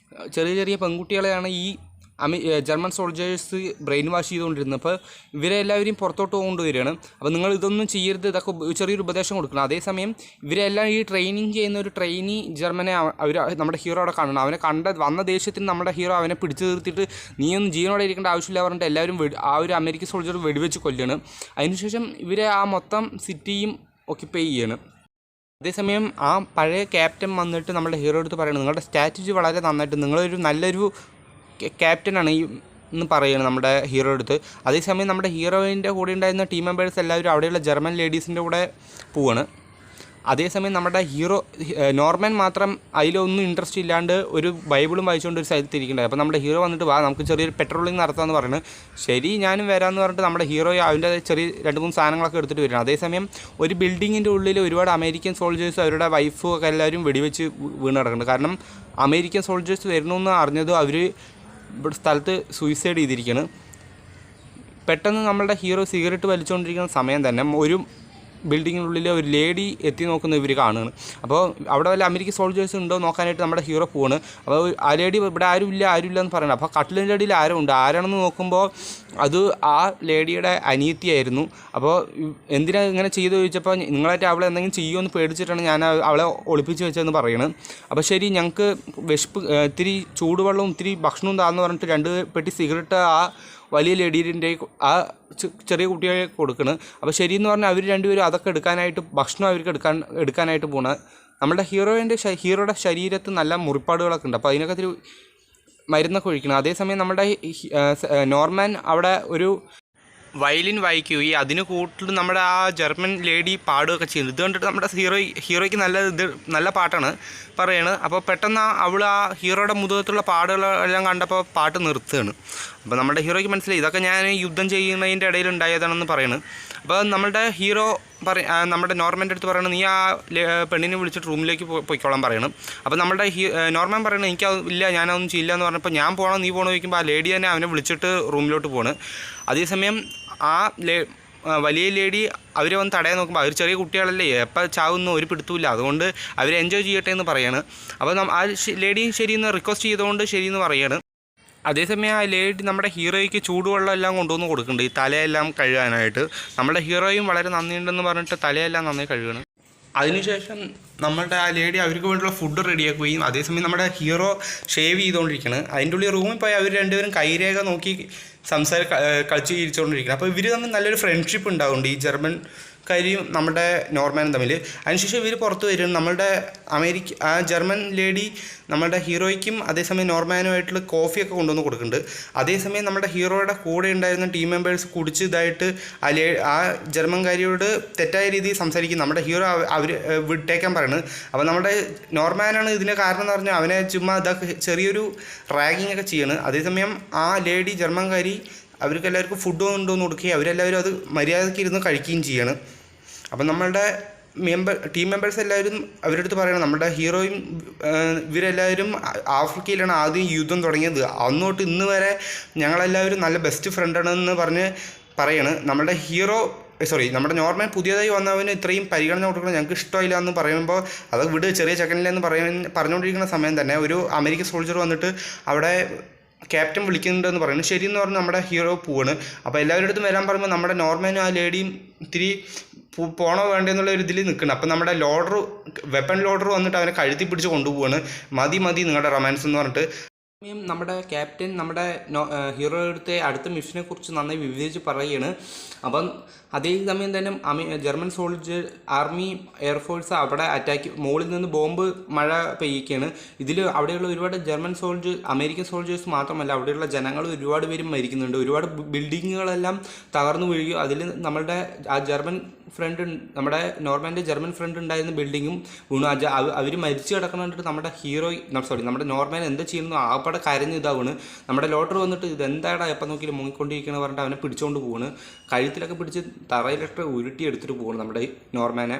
ചെറിയ പെൺകുട്ടികളെയാണ് ഈ ജർമ്മൻ സോൾജേഴ്സ് ബ്രെയിൻ വാഷ് ചെയ്തുകൊണ്ടിരുന്നത്. അപ്പോൾ ഇവരെ എല്ലാവരെയും പുറത്തോട്ട് കൊണ്ടുവരികയാണ്. അപ്പോൾ നിങ്ങൾ ഇതൊന്നും ചെയ്യരുത്, ഇതൊക്കെ ചെറിയൊരു ഉപദേശം കൊടുക്കണം. അതേസമയം ഇവരെല്ലാം ഈ ട്രെയിനിങ് ചെയ്യുന്ന ഒരു ട്രെയിനി ജർമ്മനെ നമ്മുടെ ഹീറോ അവിടെ കാണണം. അവനെ വന്ന ദേഷ്യത്തിന് നമ്മുടെ ഹീറോ അവനെ പിടിച്ചു നിർത്തിയിട്ട് നീയൊന്നും ജീവനോടെ ഇരിക്കേണ്ട ആവശ്യമില്ല പറഞ്ഞിട്ട് എല്ലാവരും ആ ഒരു അമേരിക്കൻ സോൾജർ വെടിവെച്ച് കൊല്ലുകയാണ്. അതിനുശേഷം ഇവരെ ആ മൊത്തം സിറ്റിയും ഒക്യുപ്പൈ ചെയ്യാണ്. അതേസമയം ആ പഴയ ക്യാപ്റ്റൻ വന്നിട്ട് നമ്മുടെ ഹീറോ അടുത്ത് പറയുന്നത് നിങ്ങളുടെ സ്ട്രാറ്റജി വളരെ നന്നായിട്ട്, നിങ്ങളൊരു നല്ലൊരു ക്യാപ്റ്റനാണ് എന്ന് പറയുകയാണ് നമ്മുടെ ഹീറോ അടുത്ത്. അതേസമയം നമ്മുടെ ഹീറോയിൻ്റെ കൂടെ ഉണ്ടായിരുന്ന ടീം മെമ്പേഴ്സ് എല്ലാവരും അവിടെയുള്ള ജർമ്മൻ ലേഡീസിൻ്റെ കൂടെ പോവാണ്. അതേസമയം നമ്മുടെ നോർമൻ മാത്രം അതിലൊന്നും ഇൻട്രസ്റ്റ് ഇല്ലാണ്ട് ഒരു ബൈബിളും വായിച്ചുകൊണ്ട് ഒരു സ്ഥലത്ത് ഇരിക്കേണ്ടത്. അപ്പോൾ നമ്മുടെ ഹീറോ വന്നിട്ട് വാ നമുക്ക് ചെറിയൊരു പെട്രോളിങ് നടത്താമെന്ന് പറയുന്നത്. ശരി ഞാനും വരാമെന്ന് പറഞ്ഞിട്ട് നമ്മുടെ ഹീറോ അതിൻ്റെ ചെറിയ 2-3 സാധനങ്ങളൊക്കെ എടുത്തിട്ട് വരണം. അതേസമയം ഒരു ബിൽഡിങ്ങിൻ്റെ ഉള്ളിൽ ഒരുപാട് അമേരിക്കൻ സോൾജേഴ്സ് അവരുടെ വൈഫും ഒക്കെ എല്ലാവരും വെടിവെച്ച് വീണ് കിടക്കുന്നുണ്ട്. കാരണം അമേരിക്കൻ സോൾജേഴ്സ് വരണമെന്ന് അറിഞ്ഞതും അവർ ഇവിടെ സ്ഥലത്ത് സൂയിസൈഡ് ചെയ്തിരിക്കുകയാണ്. പെട്ടെന്ന് നമ്മളുടെ ഹീറോ സിഗരറ്റ് വലിച്ചുകൊണ്ടിരിക്കുന്ന സമയം തന്നെ ഒരു ബിൽഡിങ്ങിനുള്ളിൽ ഒരു ലേഡി എത്തി നോക്കുന്ന ഇവർ കാണുകയാണ്. അപ്പോൾ അവിടെ വല്ല അമേരിക്കൻ സോൾജേഴ്സ് ഉണ്ടോ നോക്കാനായിട്ട് നമ്മുടെ ഹീറോ പോവാണ്. അപ്പോൾ ആ ലേഡി ഇവിടെ ആരുമില്ല എന്ന് പറയുന്നത്. അപ്പോൾ കട്ടിലിൻ്റെ അടിയിൽ ആരോ ഉണ്ട്. ആരാണെന്ന് നോക്കുമ്പോൾ അത് ആ ലേഡിയുടെ അനിയത്തിയായിരുന്നു. അപ്പോൾ എന്തിനാ ഇങ്ങനെ ചെയ്തു ചോദിച്ചപ്പോൾ നിങ്ങളായിട്ട് അവളെ എന്തെങ്കിലും ചെയ്യുമെന്ന് പേടിച്ചിട്ടാണ് ഞാൻ അവളെ ഒളിപ്പിച്ച് വെച്ചതെന്ന് പറയുന്നത്. അപ്പോൾ ശരി ഞങ്ങൾക്ക് ഇത്തിരി ചൂടുവെള്ളവും ഇത്തിരി ഭക്ഷണവും താന്ന് പറഞ്ഞിട്ട് 2 പെട്ടി സിഗരറ്റ് ആ വലിയ ലേഡീൻ്റെ ആ ചെറിയ കുട്ടികളെ കൊടുക്കണം. അപ്പോൾ ശരിയെന്ന് പറഞ്ഞാൽ അവർ രണ്ടുപേരും അതൊക്കെ എടുക്കാനായിട്ട് ഭക്ഷണം അവർക്ക് എടുക്കാനായിട്ട് പോകണം. നമ്മുടെ ഹീറോയുടെ ശരീരത്ത് നല്ല മുറിപ്പാടുകളൊക്കെ ഉണ്ട്. അപ്പോൾ അതിനൊക്കെ ഇത്തിരി മരുന്നൊക്കെ ഒഴിക്കണം. അതേസമയം നമ്മുടെ നോർമാൻ അവിടെ ഒരു വയലിൻ വായിക്കുകയും അതിന് കൂട്ടിൽ നമ്മുടെ ആ ജർമ്മൻ ലേഡി പാടുകയൊക്കെ ചെയ്യുന്നത്. ഇത് കണ്ടിട്ട് നമ്മുടെ ഹീറോയ്ക്ക് നല്ല പാട്ടാണ് പറയണത്. അപ്പോൾ പെട്ടെന്ന് അവൾ ആ ഹീറോയുടെ മുഖത്തുള്ള പാടുകളെല്ലാം കണ്ടപ്പോൾ പാട്ട് നിർത്തുകയാണ്. അപ്പോൾ നമ്മുടെ ഹീറോയ്ക്ക് മനസ്സിലായി ഇതൊക്കെ ഞാൻ യുദ്ധം ചെയ്യുന്നതിൻ്റെ ഇടയിൽ ഉണ്ടായതാണെന്ന് പറയുന്നത്. അപ്പോൾ നമ്മുടെ ഹീറോ നമ്മുടെ നോർമൻ്റെ അടുത്ത് പറയണം നീ ആ പെണ്ണിനെ വിളിച്ചിട്ട് റൂമിലേക്ക് പോയിക്കോളാൻ പറയണം. അപ്പോൾ നമ്മുടെ നോർമൻ പറയണം എനിക്കതില്ല ഞാനതൊന്നും ചെയ്യില്ല എന്ന് പറഞ്ഞപ്പോൾ ഞാൻ പോകണം നീ പോകണം ചോദിക്കുമ്പോൾ ആ ലേഡി തന്നെ അവനെ വിളിച്ചിട്ട് റൂമിലോട്ട് പോകണം. അതേസമയം ആ വലിയ ലേഡി അവർ വന്ന് തടയാൻ നോക്കുമ്പോൾ അവർ ചെറിയ കുട്ടികളല്ലേ എപ്പോൾ ചാവുന്ന ഒരു പിടുത്തുമില്ല, അതുകൊണ്ട് അവർ എൻജോയ് ചെയ്യട്ടെ എന്ന് പറയാണ്. അപ്പോൾ ആ ലേഡിയും ശരിയെന്ന് റിക്വസ്റ്റ് ചെയ്തുകൊണ്ട് ശരിയെന്ന് പറയാണ്. അതേസമയം ആ ലേഡി നമ്മുടെ ഹീറോയ്ക്ക് ചൂടുവെള്ളം എല്ലാം കൊണ്ടുവന്ന് കൊടുക്കുന്നുണ്ട് ഈ തലയെല്ലാം കഴുകാനായിട്ട്. നമ്മുടെ ഹീറോയും വളരെ നന്ദിയുണ്ടെന്ന് പറഞ്ഞിട്ട് തലയെല്ലാം നന്നായി കഴുകണം. അതിനുശേഷം നമ്മളുടെ ആ ലേഡി അവർക്ക് വേണ്ടിയുള്ള ഫുഡ് റെഡിയാക്കുകയും അതേസമയം നമ്മുടെ ഹീറോ ഷേവ് ചെയ്തുകൊണ്ടിരിക്കുകയാണ്. അതിൻ്റെ ഉള്ളിൽ റൂമിൽ പോയി അവർ രണ്ടുപേരും കൈരേഖ നോക്കി കളിച്ച് ചിരിച്ചുകൊണ്ടിരിക്കുന്നത്. അപ്പോൾ ഇവർ തമ്മിൽ നല്ലൊരു ഫ്രണ്ട്ഷിപ്പ് ഉണ്ടാവുന്നുണ്ട് ഈ ജർമ്മൻകാരിയും നമ്മുടെ നോർമാനും തമ്മിൽ. അതിനുശേഷം ഇവർ പുറത്ത് വരും. നമ്മളുടെ ആ ജർമ്മൻ ലേഡി നമ്മളുടെ ഹീറോയ്ക്കും അതേസമയം നോർമാനുമായിട്ടുള്ള കോഫിയൊക്കെ കൊണ്ടുവന്ന് കൊടുക്കുന്നുണ്ട്. അതേസമയം നമ്മുടെ ഹീറോയുടെ കൂടെ ഉണ്ടായിരുന്ന ടീം മെമ്പേഴ്സ് കുടിച്ച് ഇതായിട്ട് ആ ജർമ്മൻകാരിയോട് തെറ്റായ രീതിയിൽ സംസാരിക്കും. നമ്മുടെ ഹീറോ അവർ വിട്ടേക്കാൻ പറയുന്നത്. അപ്പോൾ നമ്മുടെ നോർമാനാണ് ഇതിന് കാരണം എന്ന് പറഞ്ഞാൽ അവനെ ചുമ്മാ ഇതൊക്കെ ചെറിയൊരു റാഗിങ് ഒക്കെ ചെയ്യാണ്. അതേസമയം ആ ലേഡി ജർമ്മൻകാരി അവർക്ക് എല്ലാവർക്കും ഫുഡ് കൊണ്ടുവന്ന് കൊടുക്കുകയും അവരെല്ലാവരും അത് മര്യാദയ്ക്ക് ഇരുന്ന് കഴിക്കുകയും ചെയ്യാണ്. അപ്പം നമ്മളുടെ ടീം മെമ്പേഴ്സ് എല്ലാവരും അവരുടെ അടുത്ത് പറയണം നമ്മുടെ ഹീറോയും ഇവരെല്ലാവരും ആഫ്രിക്കയിലാണ് ആദ്യം യുദ്ധം തുടങ്ങിയത്, അന്ന് തൊട്ട് ഇന്ന് വരെ ഞങ്ങളെല്ലാവരും നല്ല ബെസ്റ്റ് ഫ്രണ്ടാണെന്ന് പറഞ്ഞ് പറയാണ്. നമ്മുടെ നോർമാൻ പുതിയതായി വന്നവന് ഇത്രയും പരിഗണന കൊടുക്കണം ഞങ്ങൾക്ക് ഇഷ്ടമില്ല എന്ന് പറയുമ്പോൾ അത് വിട് ചെറിയ ചെക്കനില്ലെന്ന് പറഞ്ഞുകൊണ്ടിരിക്കുന്ന സമയം തന്നെ ഒരു അമേരിക്കൻ സോൾജർ വന്നിട്ട് അവിടെ ക്യാപ്റ്റൻ വിളിക്കുന്നുണ്ടെന്ന് പറയുന്നു. ശരിയെന്ന് പറഞ്ഞ് നമ്മുടെ ഹീറോ പോവാണ്. അപ്പോൾ എല്ലാവരുടെ അടുത്തും വരാൻ പറയുമ്പോൾ നമ്മുടെ നോർമാനും ആ ലേഡിയും ഇത്തിരി പോണോ വേണ്ടെന്നുള്ള ഒരു ഇതിൽ നിൽക്കണം. അപ്പം നമ്മുടെ വെപ്പൺ ലോഡർ വന്നിട്ട് അവനെ കഴുത്തി പിടിച്ച് കൊണ്ടുപോവാണ്. മതി നിങ്ങളുടെ റൊമാൻസ് എന്ന് പറഞ്ഞിട്ട്. നമ്മുടെ ക്യാപ്റ്റൻ നമ്മുടെ ഹീറോയുടെ അടുത്ത മിഷനെ കുറിച്ച് നന്നായി വിവരിച്ച് പറയുകയാണ്. അപ്പം അതേ സമയം തന്നെ ജർമ്മൻ സോൾജർ ആർമി എയർഫോഴ്സ് അവിടെ മുകളിൽ നിന്ന് ബോംബ് മഴ പെയ്യിക്കുകയാണ്. ഇതിൽ അവിടെയുള്ള ഒരുപാട് അമേരിക്കൻ സോൾജേഴ്സ് മാത്രമല്ല അവിടെയുള്ള ജനങ്ങൾ ഒരുപാട് പേരും മരിക്കുന്നുണ്ട്. ഒരുപാട് ബിൽഡിങ്ങുകളെല്ലാം തകർന്നു വീഴുകയും അതിൽ നമ്മളുടെ ആ നമ്മുടെ നോർമാൻ്റെ ജർമ്മൻ ഫ്രണ്ട് ഉണ്ടായിരുന്ന ബിൽഡിങ്ങും വീണു. അവർ മരിച്ചു കിടക്കണിട്ട് നമ്മുടെ നോർമാൻ എന്താ ചെയ്യുന്നു ആപ്പടെ കരഞ്ഞ് ഇതാവുകയാണ്. നമ്മുടെ ലോട്ടർ വന്നിട്ട് ഇതെന്താടാ എപ്പം നോക്കിയാലും മുങ്ങിക്കൊണ്ടിരിക്കുകയെന്ന് പറഞ്ഞിട്ട് അവനെ പിടിച്ചുകൊണ്ട് പോവാണ്. കഴുത്തിലൊക്കെ പിടിച്ച് തറയിലിട്ട് ഉരുട്ടി എടുത്തിട്ട് പോവാണ് നമ്മുടെ നോർമാനെ.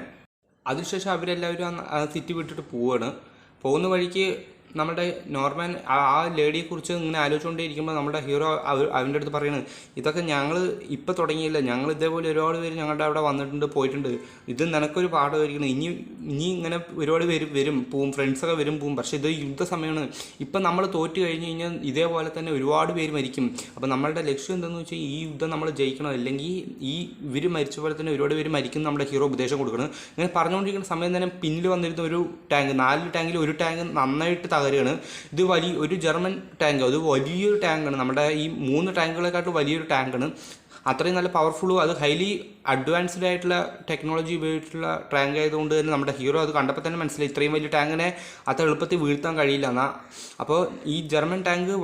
അതിനുശേഷം അവരെല്ലാവരും ആ സിറ്റി വിട്ടിട്ട് പോവുകയാണ്. പോകുന്ന വഴിക്ക് നമ്മുടെ നോർമാൻ ആ ലേഡിയെക്കുറിച്ച് ഇങ്ങനെ ആലോചിച്ചുകൊണ്ടേയിരിക്കുമ്പോൾ നമ്മുടെ ഹീറോ അവൻ്റെ അടുത്ത് പറയുന്നത് ഇതൊക്കെ ഞങ്ങൾ ഇപ്പോൾ തുടങ്ങിയില്ല, ഞങ്ങൾ ഇതേപോലെ ഒരുപാട് പേര് ഞങ്ങളുടെ അവിടെ വന്നിട്ടുണ്ട് പോയിട്ടുണ്ട്, ഇത് നിനക്കൊരു പാഠമായിരിക്കണം, ഇനി ഇങ്ങനെ ഒരുപാട് പേര് പോവും, ഫ്രണ്ട്സൊക്കെ പോവും, പക്ഷേ ഇത് യുദ്ധസമയമാണ്, ഇപ്പം നമ്മൾ തോറ്റു കഴിഞ്ഞ് കഴിഞ്ഞാൽ ഇതേപോലെ തന്നെ ഒരുപാട് പേര് മരിക്കും. അപ്പോൾ നമ്മളുടെ ലക്ഷ്യം എന്താണെന്ന് വെച്ചാൽ ഈ യുദ്ധം നമ്മൾ ജയിക്കണം, അല്ലെങ്കിൽ ഇവർ മരിച്ച പോലെ തന്നെ ഒരുപാട് പേര് മരിക്കും നമ്മുടെ ഹീറോ ഉപദേശം കൊടുക്കണം. ഇങ്ങനെ പറഞ്ഞുകൊണ്ടിരിക്കുന്ന സമയം തന്നെ പിന്നിൽ വന്നിരുന്ന ഒരു ടാങ്ക് 4 ടാങ്കിൽ ഒരു ടാങ്ക് നന്നായിട്ട് തകരുകയാണ്. ഇത് ഒരു ജർമ്മൻ ടാങ്ക്, അത് വലിയൊരു ടാങ്കാണ്, നമ്മുടെ ഈ 3 ടാങ്കുകളെക്കാട്ടും വലിയൊരു ടാങ്കാണ്. അത്രയും നല്ല പവർഫുള്ളും അത് ഹൈലി അഡ്വാൻസ്ഡ് ആയിട്ടുള്ള ടെക്നോളജി ഉപയോഗിച്ചിട്ടുള്ള ടാങ്ക് ആയതുകൊണ്ട് തന്നെ നമ്മുടെ ഹീറോ അത് കണ്ടപ്പോൾ തന്നെ മനസ്സിലായി ഇത്രയും വലിയ ടാങ്കിനെ അത്ര എളുപ്പത്തിൽ വീഴ്ത്താൻ കഴിയില്ല എന്നാ. അപ്പോൾ ഈ ജർമ്മൻ ടാങ്ക്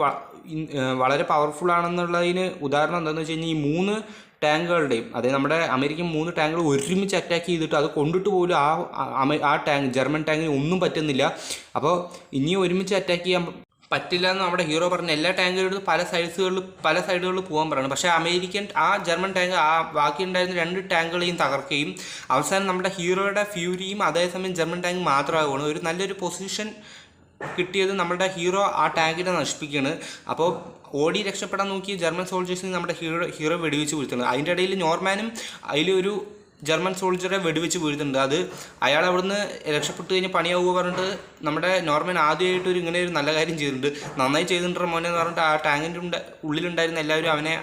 വളരെ പവർഫുൾ ആണെന്നുള്ളതിന് ഉദാഹരണം എന്താണെന്ന് വെച്ച് കഴിഞ്ഞാൽ ഈ 3 ടാങ്കുകളുടെയും അതായത് നമ്മുടെ അമേരിക്കൻ 3 ടാങ്കുകൾ ഒരുമിച്ച് അറ്റാക്ക് ചെയ്തിട്ട് അത് കൊണ്ടിട്ട് പോലും ആ ജർമ്മൻ ടാങ്കിന് ഒന്നും പറ്റുന്നില്ല. അപ്പോൾ ഇനിയും ഒരുമിച്ച് അറ്റാക്ക് ചെയ്യാൻ പറ്റില്ല എന്ന് നമ്മുടെ ഹീറോ പറഞ്ഞ എല്ലാ ടാങ്കുകളും പല സൈഡുകളിൽ പോകാൻ പറയണം. പക്ഷേ ജർമ്മൻ ടാങ്ക് ബാക്കി ഉണ്ടായിരുന്ന 2 ടാങ്കുകളെയും തകർക്കുകയും അവസാനം നമ്മുടെ ഹീറോയുടെ ഫ്യൂരിയും അതേസമയം ജർമ്മൻ ടാങ്ക് മാത്രമാവുകയാണ്. ഒരു നല്ലൊരു പൊസിഷൻ കിട്ടിയത് നമ്മുടെ ഹീറോ ആ ടാങ്കിനെ നശിപ്പിക്കുകയാണ്. അപ്പോൾ ഓടി രക്ഷപ്പെടാൻ നോക്കിയ ജർമ്മൻ സോൾജേഴ്സിന് നമ്മുടെ ഹീറോ വെടിവെച്ച് വീഴ്ത്തുന്നത്. അതിൻ്റെ ഇടയിൽ നോർമാനും അതിലൊരു ജർമ്മൻ സോൾജറെ വെടിവെച്ച് വീഴുന്നുണ്ട്. അത് അയാൾ അവിടുന്ന് രക്ഷപ്പെട്ട് കഴിഞ്ഞ് പണിയാവുക പറഞ്ഞിട്ട് നമ്മുടെ നോർമാൻ ആദ്യമായിട്ട് ഇങ്ങനെ ഒരു നല്ല കാര്യം ചെയ്തിട്ടുണ്ട്, നന്നായി ചെയ്തിട്ടുണ്ട് മോനെ എന്ന് പറഞ്ഞിട്ട് ആ ടാങ്കിൻ്റെ ഉള്ളിലുണ്ടായിരുന്ന എല്ലാവരും അവനെ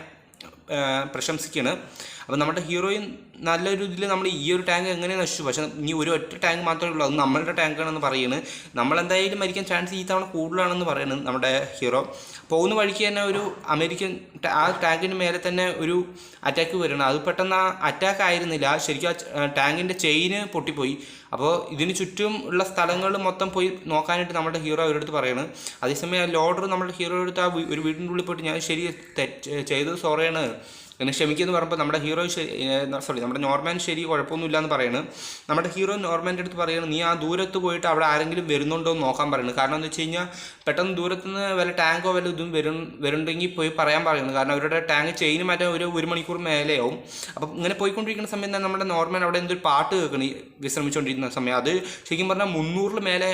പ്രശംസിക്കുകയാണ്. അപ്പോൾ നമ്മുടെ ഹീറോയും നല്ലൊരു ഇതിൽ നമ്മൾ ഈ ഒരു ടാങ്ക് എങ്ങനെ നശിച്ചു, പക്ഷേ ഇനി ഒറ്റ ടാങ്ക് മാത്രമേ ഉള്ളൂ, അത് നമ്മളുടെ ടാങ്കാണെന്ന് പറയുന്നത്. നമ്മളെന്തായാലും മരിക്കാൻ ചാൻസ് ഈ തവണ കൂടുതലാണെന്ന് പറയുന്നത് നമ്മുടെ ഹീറോ. പോകുന്ന വഴിക്ക് തന്നെ ഒരു അമേരിക്കൻ ആ ടാങ്കിന് മേലെ തന്നെ ഒരു അറ്റാക്ക് വരണം. അത് പെട്ടെന്ന് ആ അറ്റാക്ക് ആയിരുന്നില്ല, ശരിക്കും ആ ടാങ്കിൻ്റെ ചെയിന് പൊട്ടിപ്പോയി. അപ്പോൾ ഇതിന് ചുറ്റും ഉള്ള സ്ഥലങ്ങൾ മൊത്തം പോയി നോക്കാനായിട്ട് നമ്മുടെ ഹീറോ അവരുടെ അടുത്ത് പറയുന്നത്. അതേസമയം ആ ലോഡർ നമ്മുടെ ഹീറോയുടെ അടുത്ത് ഒരു വീടിൻ്റെ ഉള്ളിൽ പോയിട്ട് ഞാൻ ചെയ്തത് സോറിയാണ് എന്നെ ക്ഷമിക്കുമെന്ന് പറയുമ്പോൾ നമ്മുടെ നമ്മുടെ നോർമാൻ കുഴപ്പമൊന്നുമില്ല എന്ന് പറയുന്നത്. നമ്മുടെ ഹീറോ നോർമാൻ്റെ അടുത്ത് പറയുന്നത് നീ ആ ദൂരത്ത് പോയിട്ട് അവിടെ ആരെങ്കിലും വരുന്നുണ്ടോ എന്ന് നോക്കാൻ പറയുന്നത്. കാരണം എന്ന് വെച്ച് കഴിഞ്ഞാൽ പെട്ടെന്ന് ദൂരത്തുനിന്ന് വല്ല ടാങ്കോ വല്ല ഇതും വരുന്നുണ്ടെങ്കിൽ പോയി പറയാൻ പറയുന്നത്. കാരണം അവരുടെ ടാങ്ക് ചെയിന് മാറ്റാൻ ഒരു മണിക്കൂർ മേലെയാവും. അപ്പം ഇങ്ങനെ പോയിക്കൊണ്ടിരിക്കുന്ന സമയം തന്നെ നമ്മുടെ നോർമാൻ അവിടെ എന്തൊരു പാട്ട് കേൾക്കണം വിശ്രമിച്ചുകൊണ്ടിരിക്കുന്ന സമയം. അത് ശരിക്കും പറഞ്ഞാൽ 300 മേലെ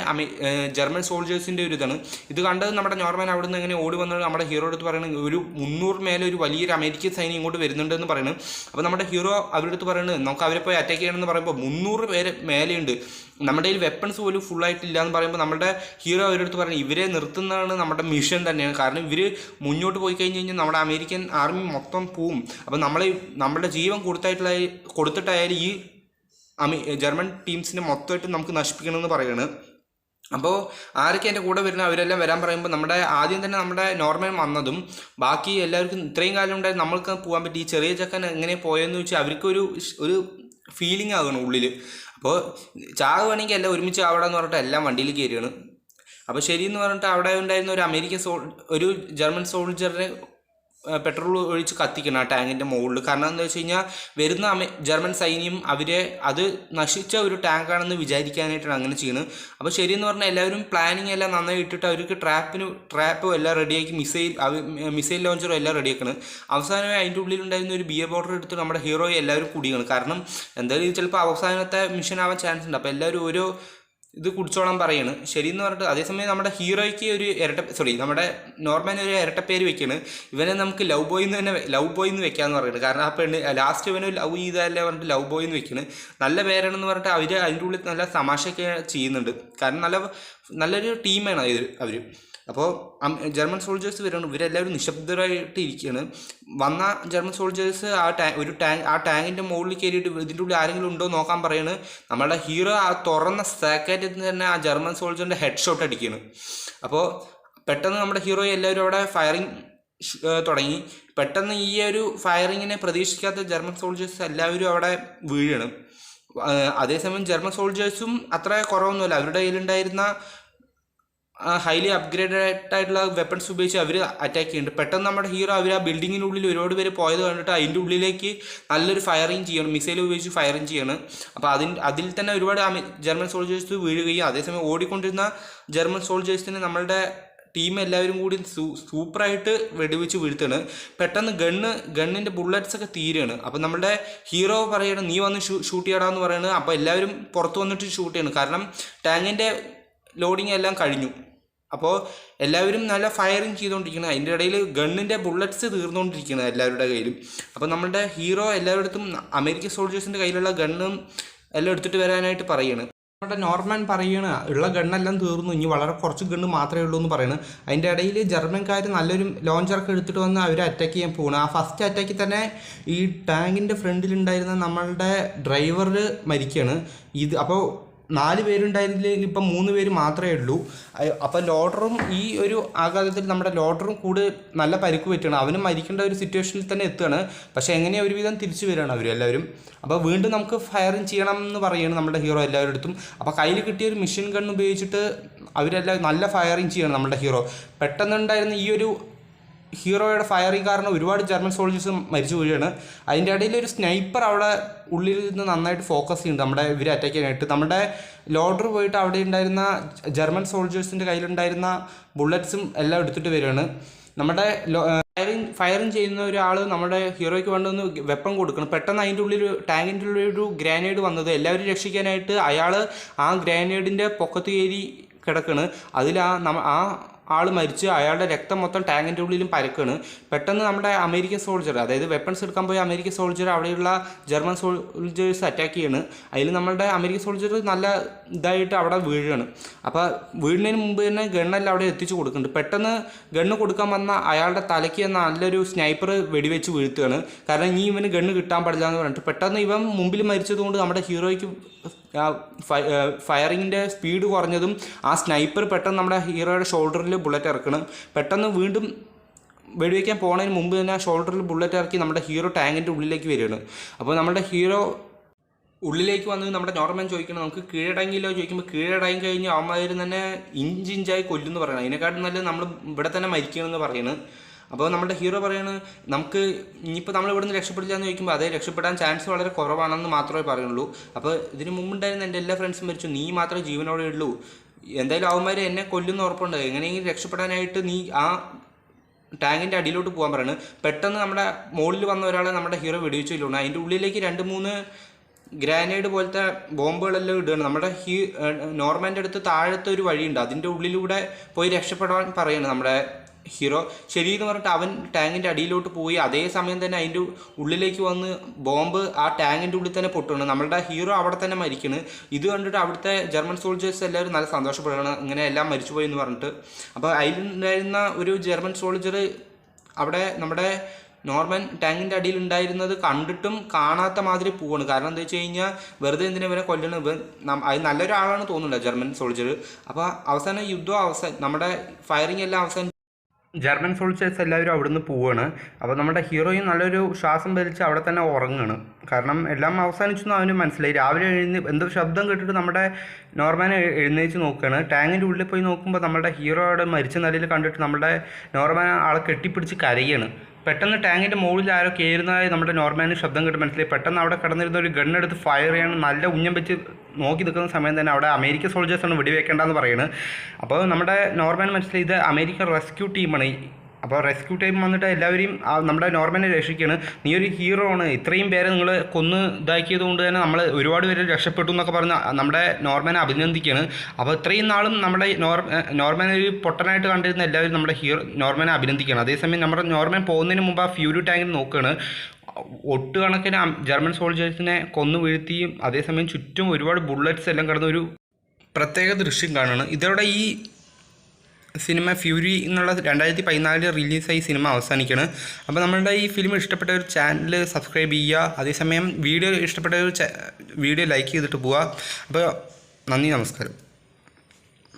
ജർമ്മൻ സോൾജേഴ്സിൻ്റെ ഒരു ഇതാണ്. ഇത് കണ്ടത് നമ്മുടെ നോർമാൻ അവിടെ നിന്ന് എങ്ങനെ ഓടി വന്നത് നമ്മുടെ ഹീറോ അടുത്ത് പറയുന്നത് ഒരു 300 മേലെ ഒരു വലിയൊരു അമേരിക്കൻ സൈന്യം ഇങ്ങോട്ട് വരുന്നുണ്ടെന്ന് പറയുന്നത്. അപ്പോൾ നമ്മുടെ ഹീറോ അവരുടെ അടുത്ത് പറയുന്നത് നമുക്ക് അവരെ പോയി അറ്റാക്ക് ചെയ്യണമെന്ന് പറയുമ്പോൾ 300 പേര് മേലെയുണ്ട്, നമ്മുടെ കയ്യിൽ വെപ്പൺസ് പോലും ഫുള്ളായിട്ടില്ല എന്ന് പറയുമ്പോൾ നമ്മുടെ ഹീറോ അവരുടെ അടുത്ത് പറയുന്നത് ഇവരെ നിർത്തുന്നതാണ് നമ്മുടെ മിഷൻ തന്നെയാണ്. കാരണം ഇവർ മുന്നോട്ട് പോയി കഴിഞ്ഞ് കഴിഞ്ഞാൽ നമ്മുടെ അമേരിക്കൻ ആർമി മൊത്തം പോവും. അപ്പോൾ നമ്മുടെ ജീവൻ കൊടുത്തിട്ടായാലും ഈ ജർമ്മൻ ടീംസിനെ മൊത്തമായിട്ട് നമുക്ക് നശിപ്പിക്കണമെന്ന് പറയുന്നത്. അപ്പോൾ ആരൊക്കെ എൻ്റെ കൂടെ വരുന്ന അവരെല്ലാം വരാൻ പറയുമ്പോൾ ആദ്യം തന്നെ നമ്മുടെ നോർമൻ വന്നതും ബാക്കി എല്ലാവർക്കും ഇത്രയും കാലം ഉണ്ടായി നമ്മൾക്ക് പോകാൻ പറ്റി, ഈ ചെറിയ ചെക്കൻ എങ്ങനെ പോയെന്ന് വെച്ചാൽ അവർക്കൊരു ഫീലിംഗ് ആകണം ഉള്ളിൽ. അപ്പോൾ ചാവുകയാണെങ്കിൽ എല്ലാം ഒരുമിച്ച് അവിടെ എന്ന് പറഞ്ഞിട്ട് എല്ലാം വണ്ടിയിൽ കയറുകയാണ്. അപ്പോൾ ശരിയെന്ന് പറഞ്ഞിട്ട് അവിടെ ഉണ്ടായിരുന്ന ഒരു ജർമ്മൻ സോൾജറിനെ പെട്രോൾ ഒഴിച്ച് കത്തിക്കണം ആ ടാങ്കിൻ്റെ മുകളിൽ. കാരണം എന്താ വെച്ച് കഴിഞ്ഞാൽ വരുന്ന ജർമ്മൻ സൈന്യം അത് നശിച്ച ഒരു ടാങ്കാണെന്ന് വിചാരിക്കാനായിട്ടാണ് അങ്ങനെ ചെയ്യുന്നത്. അപ്പോൾ ശരിയെന്ന് പറഞ്ഞാൽ എല്ലാവരും പ്ലാനിങ് എല്ലാം നന്നായി ഇട്ടിട്ട് അവർക്ക് ട്രാപ്പും എല്ലാം റെഡിയാക്കി മിസൈൽ ലോഞ്ചറും എല്ലാം റെഡിയാക്കണം. അവസാനമായി അതിൻ്റെ ഉള്ളിലുണ്ടായിരുന്ന ഒരു ബിയർ ബോട്ടിൽ എടുത്ത് നമ്മുടെ ഹീറോയെ എല്ലാവരും കുടിക്കണം. കാരണം എന്തായാലും ഇത് ചിലപ്പോൾ അവസാനത്തെ മിഷൻ ആവാൻ ചാൻസ് ഉണ്ട്. അപ്പോൾ എല്ലാവരും ഓരോ ഇത് കുടിച്ചോളാൻ പറയാണ്. ശരിയെന്ന് പറഞ്ഞിട്ട് അതേസമയം നമ്മുടെ ഹീറോയ്ക്ക് നമ്മുടെ നോർമന് ഒരു ഇരട്ട പേര് വെക്കുകയാണ്. ഇവനെ നമുക്ക് ലവ് ബോയ് എന്ന് വെക്കാമെന്ന് പറയുന്നത്. കാരണം ആ പെണ്ണ് ലാസ്റ്റ് ഇവന് ലവ് ചെയ്താലേ പറഞ്ഞിട്ട് ലവ് ബോയ് എന്ന് വെക്കുന്നത് നല്ല പേരാണെന്ന് പറഞ്ഞിട്ട് അവർ അതിൻ്റെ ഉള്ളിൽ നല്ല തമാശയൊക്കെ ചെയ്യുന്നുണ്ട്. കാരണം നല്ലൊരു ടീമാണ് അവർ. അപ്പോൾ ജർമ്മൻ സോൾജേഴ്സ് വരണം, ഇവരെല്ലാവരും നിശബ്ദരായിട്ട് ഇരിക്കുകയാണ്. വന്ന ജർമ്മൻ സോൾജേഴ്സ് ആ ടാങ്കിൻ്റെ മുകളിൽ കയറിയിട്ട് ഇതിൻ്റെ ഉള്ളിൽ ആരെങ്കിലും ഉണ്ടോ നോക്കാൻ പറയുന്നത്. നമ്മളുടെ ഹീറോ ആ തുറന്ന സാക്കറ്റിൽ തന്നെ ആ ജർമ്മൻ സോൾജറിൻ്റെ ഹെഡ് ഷോട്ട് അടിക്കുകയാണ്. അപ്പോൾ പെട്ടെന്ന് നമ്മുടെ ഹീറോയെ എല്ലാവരും അവിടെ ഫയറിങ് തുടങ്ങി. പെട്ടെന്ന് ഈ ഒരു ഫയറിങ്ങിനെ പ്രതീക്ഷിക്കാത്ത ജർമ്മൻ സോൾജേഴ്സ് എല്ലാവരും അവിടെ വീഴാണ്. അതേസമയം ജർമ്മൻ സോൾജേഴ്സും അത്ര കുറവൊന്നുമല്ല, അവരുടെ കയ്യിലുണ്ടായിരുന്ന ഹൈലി അപ്ഗ്രേഡഡ് ആയിട്ടുള്ള വെപ്പൺസ് ഉപയോഗിച്ച് അവർ അറ്റാക്ക് ചെയ്യുന്നുണ്ട്. പെട്ടെന്ന് നമ്മുടെ ഹീറോ അവർ ആ ബിൽഡിങ്ങിനുള്ളിൽ ഒരുപാട് പേര് പോയത് കണ്ടിട്ട് അതിൻ്റെ ഉള്ളിലേക്ക് നല്ലൊരു ഫയറിങ് ചെയ്യണം, മിസൈൽ ഉപയോഗിച്ച് ഫയറിങ് ചെയ്യണം. അപ്പോൾ അതിൽ തന്നെ ഒരുപാട് ജർമ്മൻ സോൾജേഴ്സ് വീഴുകയും അതേസമയം ഓടിക്കൊണ്ടിരുന്ന ജർമ്മൻ സോൾജേഴ്സിന് നമ്മളുടെ ടീം എല്ലാവരും കൂടി സൂപ്പറായിട്ട് വെടിവെച്ച് വീഴ്ത്താണ്. പെട്ടെന്ന് ഗണ്ണിൻ്റെ ബുള്ളറ്റ്സ് ഒക്കെ തീരുകയാണ്. അപ്പോൾ നമ്മുടെ ഹീറോ പറയണം നീ വന്ന് ഷൂട്ട് ചെയ്യടാന്ന് പറയുന്നത്. അപ്പോൾ എല്ലാവരും പുറത്ത് വന്നിട്ട് ഷൂട്ട് ചെയ്യണം, കാരണം ടാങ്കിൻ്റെ ലോഡിങ് എല്ലാം കഴിഞ്ഞു. അപ്പോൾ എല്ലാവരും നല്ല ഫയറിങ് ചെയ്തുകൊണ്ടിരിക്കണം. അതിൻ്റെ ഇടയിൽ ഗണ്ണിൻ്റെ ബുള്ളറ്റ്സ് തീർന്നുകൊണ്ടിരിക്കണം എല്ലാവരുടെ കയ്യിലും. അപ്പോൾ നമ്മുടെ ഹീറോ എല്ലാവരുടെ അടുത്തും അമേരിക്കൻ സോൾജേഴ്സിൻ്റെ കയ്യിലുള്ള ഗണ്ണും എല്ലാം എടുത്തിട്ട് വരാനായിട്ട് പറയുകയാണ്. നമ്മുടെ നോർമൻ പറയുകയാണ് ഉള്ള ഗണ്ണെല്ലാം തീർന്നു, ഇനി വളരെ കുറച്ച് ഗണ്ണ് മാത്രമേ ഉള്ളൂ എന്ന് പറയുന്നത്. അതിൻ്റെ ഇടയിൽ ജർമ്മൻകാർ നല്ലൊരു ലോഞ്ചറൊക്കെ എടുത്തിട്ട് വന്ന് അവർ അറ്റാക്ക് ചെയ്യാൻ പോകണം. ആ ഫസ്റ്റ് അറ്റാക്കിൽ തന്നെ ഈ ടാങ്കിൻ്റെ ഫ്രണ്ടിലുണ്ടായിരുന്ന നമ്മളുടെ ഡ്രൈവർ മരിക്കുകയാണ്. അപ്പോൾ 4 പേരുണ്ടായിരുന്നില്ലെങ്കിൽ ഇപ്പം 3 പേര് മാത്രമേ ഉള്ളൂ. അപ്പോൾ ലോഡറും ഈ ഒരു ആഘാതത്തിൽ നമ്മുടെ ലോഡറും കൂടെ നല്ല പരിക്ക് പറ്റുകയാണ്. അവനും മരിക്കേണ്ട ഒരു സിറ്റുവേഷനിൽ തന്നെ എത്തുകയാണ്. പക്ഷേ എങ്ങനെയാണ് ഒരുവിധം തിരിച്ചു വരികയാണ് അവരെല്ലാവരും. അപ്പോൾ വീണ്ടും നമുക്ക് ഫയറിങ് ചെയ്യണം എന്ന് പറയുകയാണ് നമ്മുടെ ഹീറോ എല്ലാവരുടെ അടുത്തും. അപ്പോൾ കയ്യിൽ കിട്ടിയ ഒരു മെഷീൻ ഗൺ ഉപയോഗിച്ചിട്ട് അവരെല്ലാം നല്ല ഫയറിങ് ചെയ്യണം നമ്മുടെ ഹീറോ. പെട്ടെന്നുണ്ടായിരുന്ന ഈ ഒരു ഹീറോയുടെ ഫയറിങ് കാരണം ഒരുപാട് ജർമ്മൻ സോൾജേഴ്സ് മരിച്ചു വീഴുകയാണ്. അതിൻ്റെ ഇടയിൽ ഒരു സ്നൈപ്പർ അവിടെ ഉള്ളിൽ നിന്ന് നന്നായിട്ട് ഫോക്കസ് ചെയ്യുന്നുണ്ട് നമ്മുടെ ഇവരെ അറ്റാക്ക് ചെയ്യാനായിട്ട്. നമ്മുടെ ലോഡർ പോയിട്ട് അവിടെ ഉണ്ടായിരുന്ന ജർമ്മൻ സോൾജേഴ്സിൻ്റെ കയ്യിലുണ്ടായിരുന്ന ബുള്ളറ്റ്സും എല്ലാം എടുത്തിട്ട് വരികയാണ്. നമ്മുടെ ഫയറിങ് ചെയ്യുന്ന ഒരാൾ നമ്മുടെ ഹീറോയ്ക്ക് വേണ്ടൊന്ന് വെപ്പൺ കൊടുക്കണം. പെട്ടെന്ന് അതിൻ്റെ ഉള്ളിൽ ടാങ്കിൻ്റെ ഉള്ളിൽ ഒരു ഗ്രാനേഡ് വന്നത് എല്ലാവരും രക്ഷിക്കാനായിട്ട് അയാൾ ആ ഗ്രാനേഡിൻ്റെ പൊക്കത്ത് കയറി കിടക്കുകയാണ്. അതിൽ ആ ആൾ മരിച്ച് അയാളുടെ രക്തം മൊത്തം ടാങ്കിൻ്റെ ഉള്ളിലും പരക്കാണ്. പെട്ടെന്ന് നമ്മുടെ അമേരിക്കൻ സോൾജർ, അതായത് വെപ്പൺസ് എടുക്കാൻ പോയ അമേരിക്കൻ സോൾജർ അവിടെയുള്ള ജർമ്മൻ സോൾജേഴ്സ് അറ്റാക്ക് ചെയ്യാണ്. അതിൽ നമ്മളുടെ അമേരിക്കൻ സോൾജർ നല്ല ഇതായിട്ട് അവിടെ വീഴുകയാണ്. അപ്പോൾ വീഴുന്നതിന് മുമ്പ് തന്നെ ഗണ്ണെല്ലാം അവിടെ എത്തിച്ചു കൊടുക്കുന്നുണ്ട്. പെട്ടെന്ന് ഗണ്ണ് കൊടുക്കാൻ വന്ന അയാളുടെ തലയ്ക്ക് നല്ലൊരു സ്നൈപ്പർ വെടിവെച്ച് വീഴ്ത്തുകയാണ്. കാരണം ഇനി ഇവന് ഗണ്ണ് കിട്ടാൻ പാടില്ല എന്ന് പറഞ്ഞിട്ട് പെട്ടെന്ന് ഇവൻ മുമ്പിൽ മരിച്ചതുകൊണ്ട് നമ്മുടെ ഹീറോയ്ക്ക് ഫയറിങ്ങിൻ്റെ സ്പീഡ് കുറഞ്ഞതും ആ സ്നൈപ്പർ പെട്ടെന്ന് നമ്മുടെ ഹീറോയുടെ ഷോൾഡറിൽ ബുള്ളറ്റ് ഇറക്കണം. പെട്ടെന്ന് വീണ്ടും വെടിവെക്കാൻ പോകുന്നതിന് മുമ്പ് തന്നെ ആ ഷോൾഡറിൽ ബുള്ളറ്റ് ഇറക്കി നമ്മുടെ ഹീറോ ടാങ്കിൻ്റെ ഉള്ളിലേക്ക് വരികയാണ്. അപ്പോൾ നമ്മുടെ ഹീറോ ഉള്ളിലേക്ക് വന്ന് നമ്മുടെ നോർമൻ ചോദിക്കണം നമുക്ക് കീഴടങ്ങിയില്ലോ ചോദിക്കുമ്പോൾ കീഴടങ്ങി കഴിഞ്ഞ് അവന്മാർ തന്നെ ഇഞ്ചിഞ്ചായി കൊല്ലുമെന്ന് പറയണം. അതിനെക്കാട്ടും നല്ല നമ്മൾ ഇവിടെ തന്നെ മരിക്കണമെന്ന് പറയുന്നത്. അപ്പോൾ നമ്മുടെ ഹീറോ പറയാണ് നമുക്ക് ഇനിയിപ്പോൾ നമ്മൾ ഇവിടെ നിന്ന് രക്ഷപ്പെടില്ല എന്ന് ചോദിക്കുമ്പോൾ അതേ രക്ഷപ്പെടാൻ ചാൻസ് വളരെ കുറവാണെന്ന് മാത്രമേ പറയുള്ളൂ. അപ്പോൾ ഇതിന് മുമ്പുണ്ടായിരുന്ന എൻ്റെ എല്ലാ ഫ്രണ്ട്സും മരിച്ചു, നീ മാത്രമേ ജീവനോടെ ഉള്ളൂ. എന്തായാലും അവന്മാർ എന്നെ കൊല്ലുന്ന ഉറപ്പുണ്ട്. എങ്ങനെയെങ്കിലും രക്ഷപ്പെടാനായിട്ട് നീ ആ ടാങ്കിൻ്റെ അടിയിലോട്ട് പോകാൻ പറയുന്നത്. പെട്ടെന്ന് നമ്മുടെ മുകളിൽ വന്ന ഒരാളെ നമ്മുടെ ഹീറോ വെടിവെച്ചില്ലുണ്ട്. അതിൻ്റെ ഉള്ളിലേക്ക് 2-3 ഗ്രാനേഡ് പോലത്തെ ബോംബുകളെല്ലാം ഇടുകയാണ്. നമ്മുടെ നോർമൻ്റെ അടുത്ത് താഴത്തെ ഒരു വഴിയുണ്ട്, അതിൻ്റെ ഉള്ളിലൂടെ പോയി രക്ഷപ്പെടാൻ പറയുകയാണ് നമ്മുടെ ഹീറോ ശരിയെന്ന് പറഞ്ഞിട്ട് അവൻ ടാങ്കിൻ്റെ അടിയിലോട്ട് പോയി അതേ സമയം തന്നെ അതിൻ്റെ ഉള്ളിലേക്ക് വന്ന് ബോംബ് ആ ടാങ്കിൻ്റെ ഉള്ളിൽ തന്നെ പൊട്ടുകയാണ്. നമ്മളുടെ ഹീറോ അവിടെ തന്നെ മരിക്കണ്. ഇത് കണ്ടിട്ട് അവിടുത്തെ ജർമ്മൻ സോൾജേഴ്സ് എല്ലാവരും നല്ല സന്തോഷപ്പെടുകയാണ്, ഇങ്ങനെ എല്ലാം മരിച്ചുപോയി എന്ന് പറഞ്ഞിട്ട്. അപ്പോൾ അതിലുണ്ടായിരുന്ന ഒരു ജർമ്മൻ സോൾജർ അവിടെ നമ്മുടെ നോർമൻ ടാങ്കിൻ്റെ അടിയിൽ ഉണ്ടായിരുന്നത് കണ്ടിട്ടും കാണാത്ത മാതിരി പോവാണ്. കാരണം എന്താ വെച്ച് കഴിഞ്ഞാൽ വെറുതെ എന്തിനാ ഇവനെ കൊല്ലണം, അത് നല്ലൊരാളാണ് തോന്നുന്നില്ല ജർമ്മൻ സോൾജർ. അപ്പോൾ അവസാനം യുദ്ധം നമ്മുടെ ഫയറിംഗ് എല്ലാം അവസാനം ജർമ്മൻ സോൾജേഴ്സ് എല്ലാവരും അവിടുന്ന് പോവുകയാണ്. അപ്പോൾ നമ്മുടെ ഹീറോയും നല്ലൊരു ശ്വാസം വലിച്ച് അവിടെ തന്നെ ഉറങ്ങുകയാണ്. കാരണം എല്ലാം അവസാനിച്ചെന്ന് അവന് മനസ്സിലായി. രാവിലെ എന്തോ ശബ്ദം കേട്ടിട്ട് നമ്മുടെ നോർമാനെ എഴുന്നേച്ച് നോക്കുകയാണ്. ടാങ്കിൻ്റെ ഉള്ളിൽ പോയി നോക്കുമ്പോൾ നമ്മുടെ ഹീറോ അവിടെ മരിച്ച നിലയിൽ കണ്ടിട്ട് നമ്മുടെ നോർമാൻ ആളെ കെട്ടിപ്പിടിച്ച് കരയാണ്. പെട്ടെന്ന് ടാങ്കിൻ്റെ മുകളിൽ ആരോ കയറുന്നതായി നമ്മുടെ നോർമാന് ശബ്ദം കേട്ട് മനസ്സിലായി. പെട്ടെന്ന് അവിടെ കിടന്നിരുന്ന ഒരു ഗണ്ണെടുത്ത് ഫയർ ചെയ്യണം. നല്ല ഉന്നം വെച്ച് നോക്കി നിൽക്കുന്ന സമയം തന്നെ അവിടെ അമേരിക്കൻ സോൾജേഴ്സാണ് വെടിവെക്കേണ്ടതെന്ന് പറയുന്നത്. അപ്പോൾ നമ്മുടെ നോർമാൻ മനസ്സിലായി ഇത് അമേരിക്കൻ റെസ്ക്യൂ ടീമാണ്. അപ്പോൾ റെസ്ക്യൂ ടീം വന്നിട്ട് എല്ലാവരെയും നമ്മുടെ നോർമാനെ രക്ഷിക്കുകയാണ്. നീ ഒരു ഹീറോ ആണ്, ഇത്രയും പേരെ നിങ്ങൾ കൊന്ന് ഇതാക്കിയത് കൊണ്ട് തന്നെ നമ്മൾ ഒരുപാട് പേര് രക്ഷപ്പെട്ടു എന്നൊക്കെ പറഞ്ഞ് നമ്മുടെ നോർമാനെ അഭിനന്ദിക്കുകയാണ്. അപ്പോൾ ഇത്രയും നാളും നമ്മുടെ നോർമാനെ ഒരു പൊട്ടനായിട്ട് കണ്ടിരുന്ന എല്ലാവരും നമ്മുടെ നോർമാനെ അഭിനന്ദിക്കുകയാണ്. അതേസമയം നമ്മുടെ നോർമാൻ പോകുന്നതിന് മുമ്പ് ആ ഫ്യൂരി ടാങ്കിൽ നോക്കുകയാണ്. ഒട്ടുകണക്കിന് ജർമ്മൻ സോൾജേഴ്സിനെ കൊന്നു വീഴ്ത്തിയും അതേസമയം ചുറ്റും ഒരുപാട് ബുള്ളറ്റ്സ് എല്ലാം കിടന്ന ഒരു പ്രത്യേക ദൃശ്യം കാണുകയാണ്. ഇതോടെ ഈ സിനിമ ഫ്യൂരി എന്നുള്ള 2014 റിലീസായി സിനിമ അവസാനിക്കുകയാണ്. അപ്പോൾ നമ്മളുടെ ഈ ഫിലിം ഇഷ്ടപ്പെട്ട ഒരു ചാനൽ സബ്സ്ക്രൈബ് ചെയ്യുക. അതേസമയം വീഡിയോ ഇഷ്ടപ്പെട്ട ഒരു വീഡിയോ ലൈക്ക് ചെയ്തിട്ട് പോവുക. അപ്പോൾ നന്ദി, നമസ്കാരം.